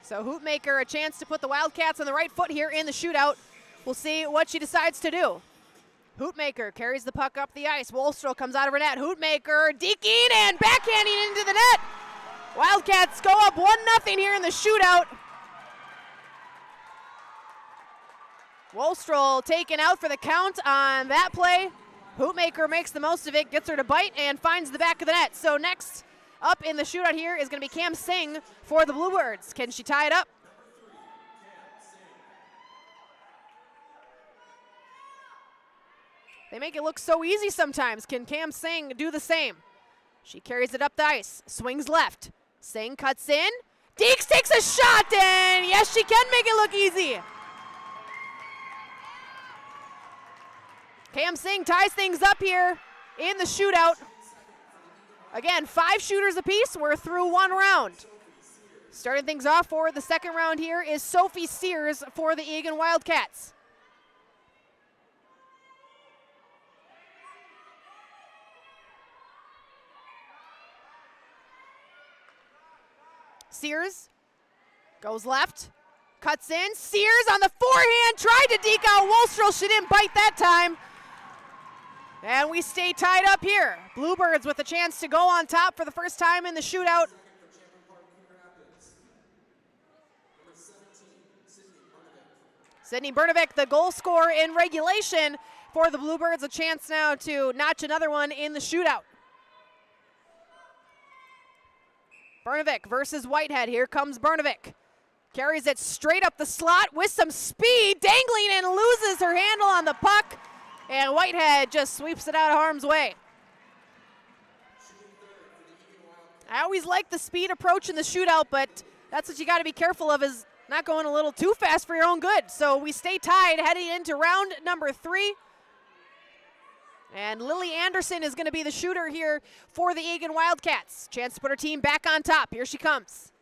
So Hootmaker, a chance to put the Wildcats on the right foot here in the shootout. We'll see what she decides to do. Hootmaker carries the puck up the ice. Wolstrel comes out of her net. Hootmaker deking and backhanding into the net. Wildcats go up 1-0 here in the shootout. Wolstrel taken out for the count on that play. Hootmaker makes the most of it, gets her to bite, and finds the back of the net. So next up in the shootout here is going to be Cam Singh for the Bluebirds. Can she tie it up? They make it look so easy sometimes. Can Cam Singh do the same? She carries it up the ice, swings left. Singh cuts in. Deeks takes a shot, and yes, she can make it look easy. Cam Singh ties things up here in the shootout. Again, 5 shooters apiece. We're through 1 round. Starting things off for the second round here is Sophie Sears for the Eagan Wildcats. Sears goes left, cuts in. Sears on the forehand, tried to deke out Wolstrel. She didn't bite that time. And we stay tied up here. Bluebirds with a chance to go on top for the first time in the shootout. Sydney Bernovic, the goal scorer in regulation for the Bluebirds. A chance now to notch another one in the shootout. Bernovic versus Whitehead. Here comes Bernovic. Carries it straight up the slot with some speed, dangling, and loses her handle on the puck. And Whitehead just sweeps it out of harm's way. I always like the speed approach in the shootout, but that's what you got to be careful of, is not going a little too fast for your own good. So we stay tied heading into round number 3. And Lily Anderson is going to be the shooter here for the Eagan Wildcats. Chance to put her team back on top. Here she comes.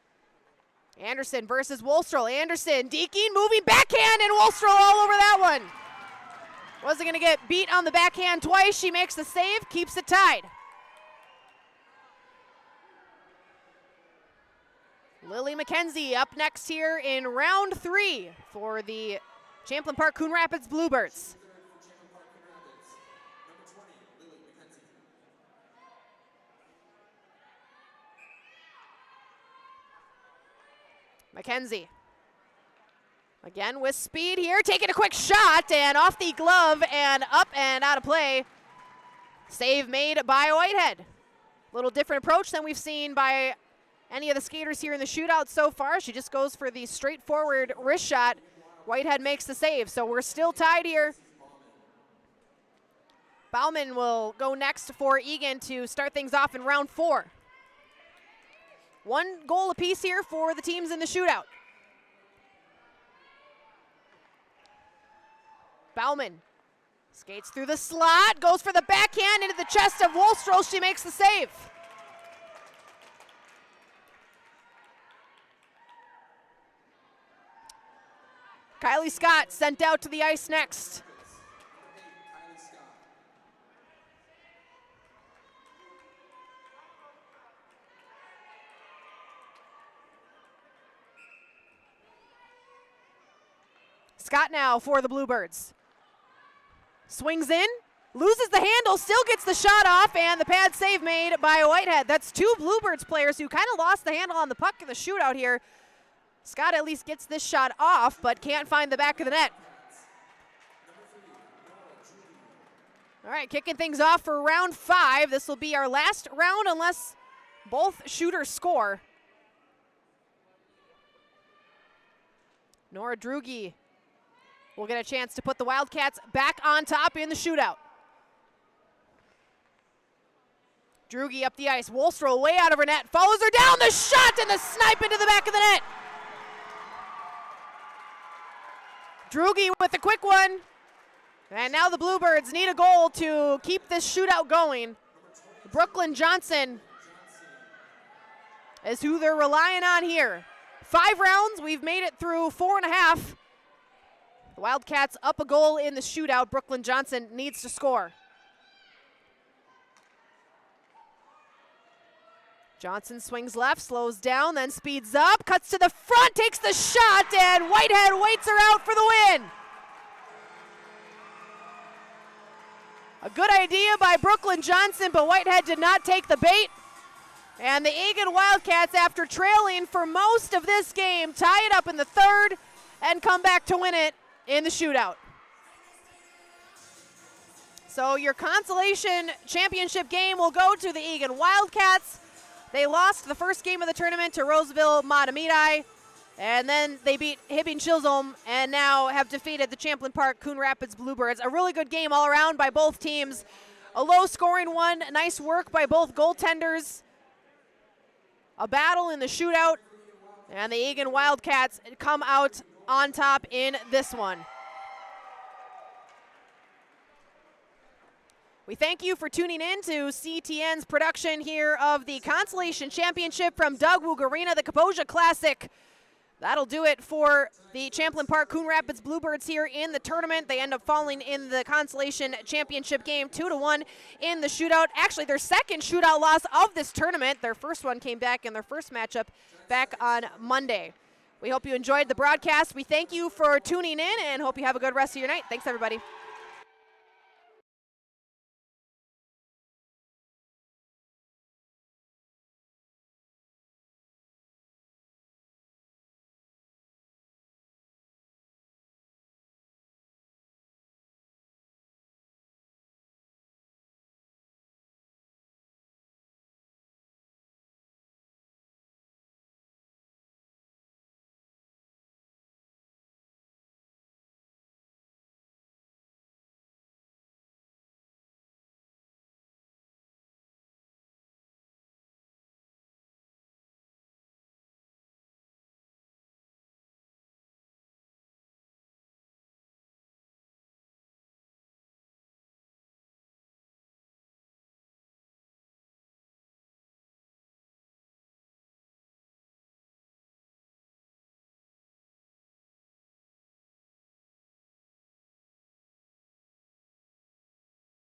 Anderson versus Wolstrel. Anderson deking, moving backhand, and Wolstrel all over that one. Wasn't going to get beat on the backhand twice. She makes the save, keeps it tied. Lily McKenzie up next here in round 3 for the Champlain Park Coon Rapids Bluebirds. McKenzie. Again with speed here, taking a quick shot and off the glove and up and out of play. Save made by Whitehead. A little different approach than we've seen by any of the skaters here in the shootout so far. She just goes for the straightforward wrist shot. Whitehead makes the save, so we're still tied here. Bauman will go next for Eagan to start things off in round 4. 1 goal apiece here for the teams in the shootout. Bauman skates through the slot, goes for the backhand into the chest of Wolstroll. She makes the save. Kylie Scott sent out to the ice next. Scott now for the Bluebirds. Swings in, loses the handle, still gets the shot off, and the pad save made by Whitehead. That's 2 Bluebirds players who kind of lost the handle on the puck in the shootout here. Scott at least gets this shot off, but can't find the back of the net. All right, kicking things off for round 5. This will be our last round unless both shooters score. Nora Drugi will get a chance to put the Wildcats back on top in the shootout. Drugi up the ice. Wolstroll way out of her net. Follows her down. The shot and the snipe into the back of the net. Drugi with a quick one. And now the Bluebirds need a goal to keep this shootout going. Brooklyn Johnson is who they're relying on here. 5 rounds. We've made it through 4.5. The Wildcats up a goal in the shootout. Brooklyn Johnson needs to score. Johnson swings left, slows down, then speeds up, cuts to the front, takes the shot, and Whitehead waits her out for the win. A good idea by Brooklyn Johnson, but Whitehead did not take the bait. And the Eagan Wildcats, after trailing for most of this game, tie it up in the 3rd and come back to win it in the shootout. So your consolation championship game will go to the Eagan Wildcats. They lost the first game of the tournament to Roseville Matamidi, and then they beat Hibbing Chisholm and now have defeated the Champlain Park Coon Rapids Bluebirds. A really good game all around by both teams. A low-scoring one, nice work by both goaltenders. A battle in the shootout, and the Eagan Wildcats come out on top in this one. We thank you for tuning in to CTN's production here of the Consolation Championship from Doug Woog Arena, the Kaposia Classic. That'll do it for the Champlain Park Coon Rapids Bluebirds here in the tournament. They end up falling in the Consolation Championship game 2-1 in the shootout. Actually, their second shootout loss of this tournament. Their first one came back in their first matchup back on Monday. We hope you enjoyed the broadcast. We thank you for tuning in and hope you have a good rest of your night. Thanks, everybody.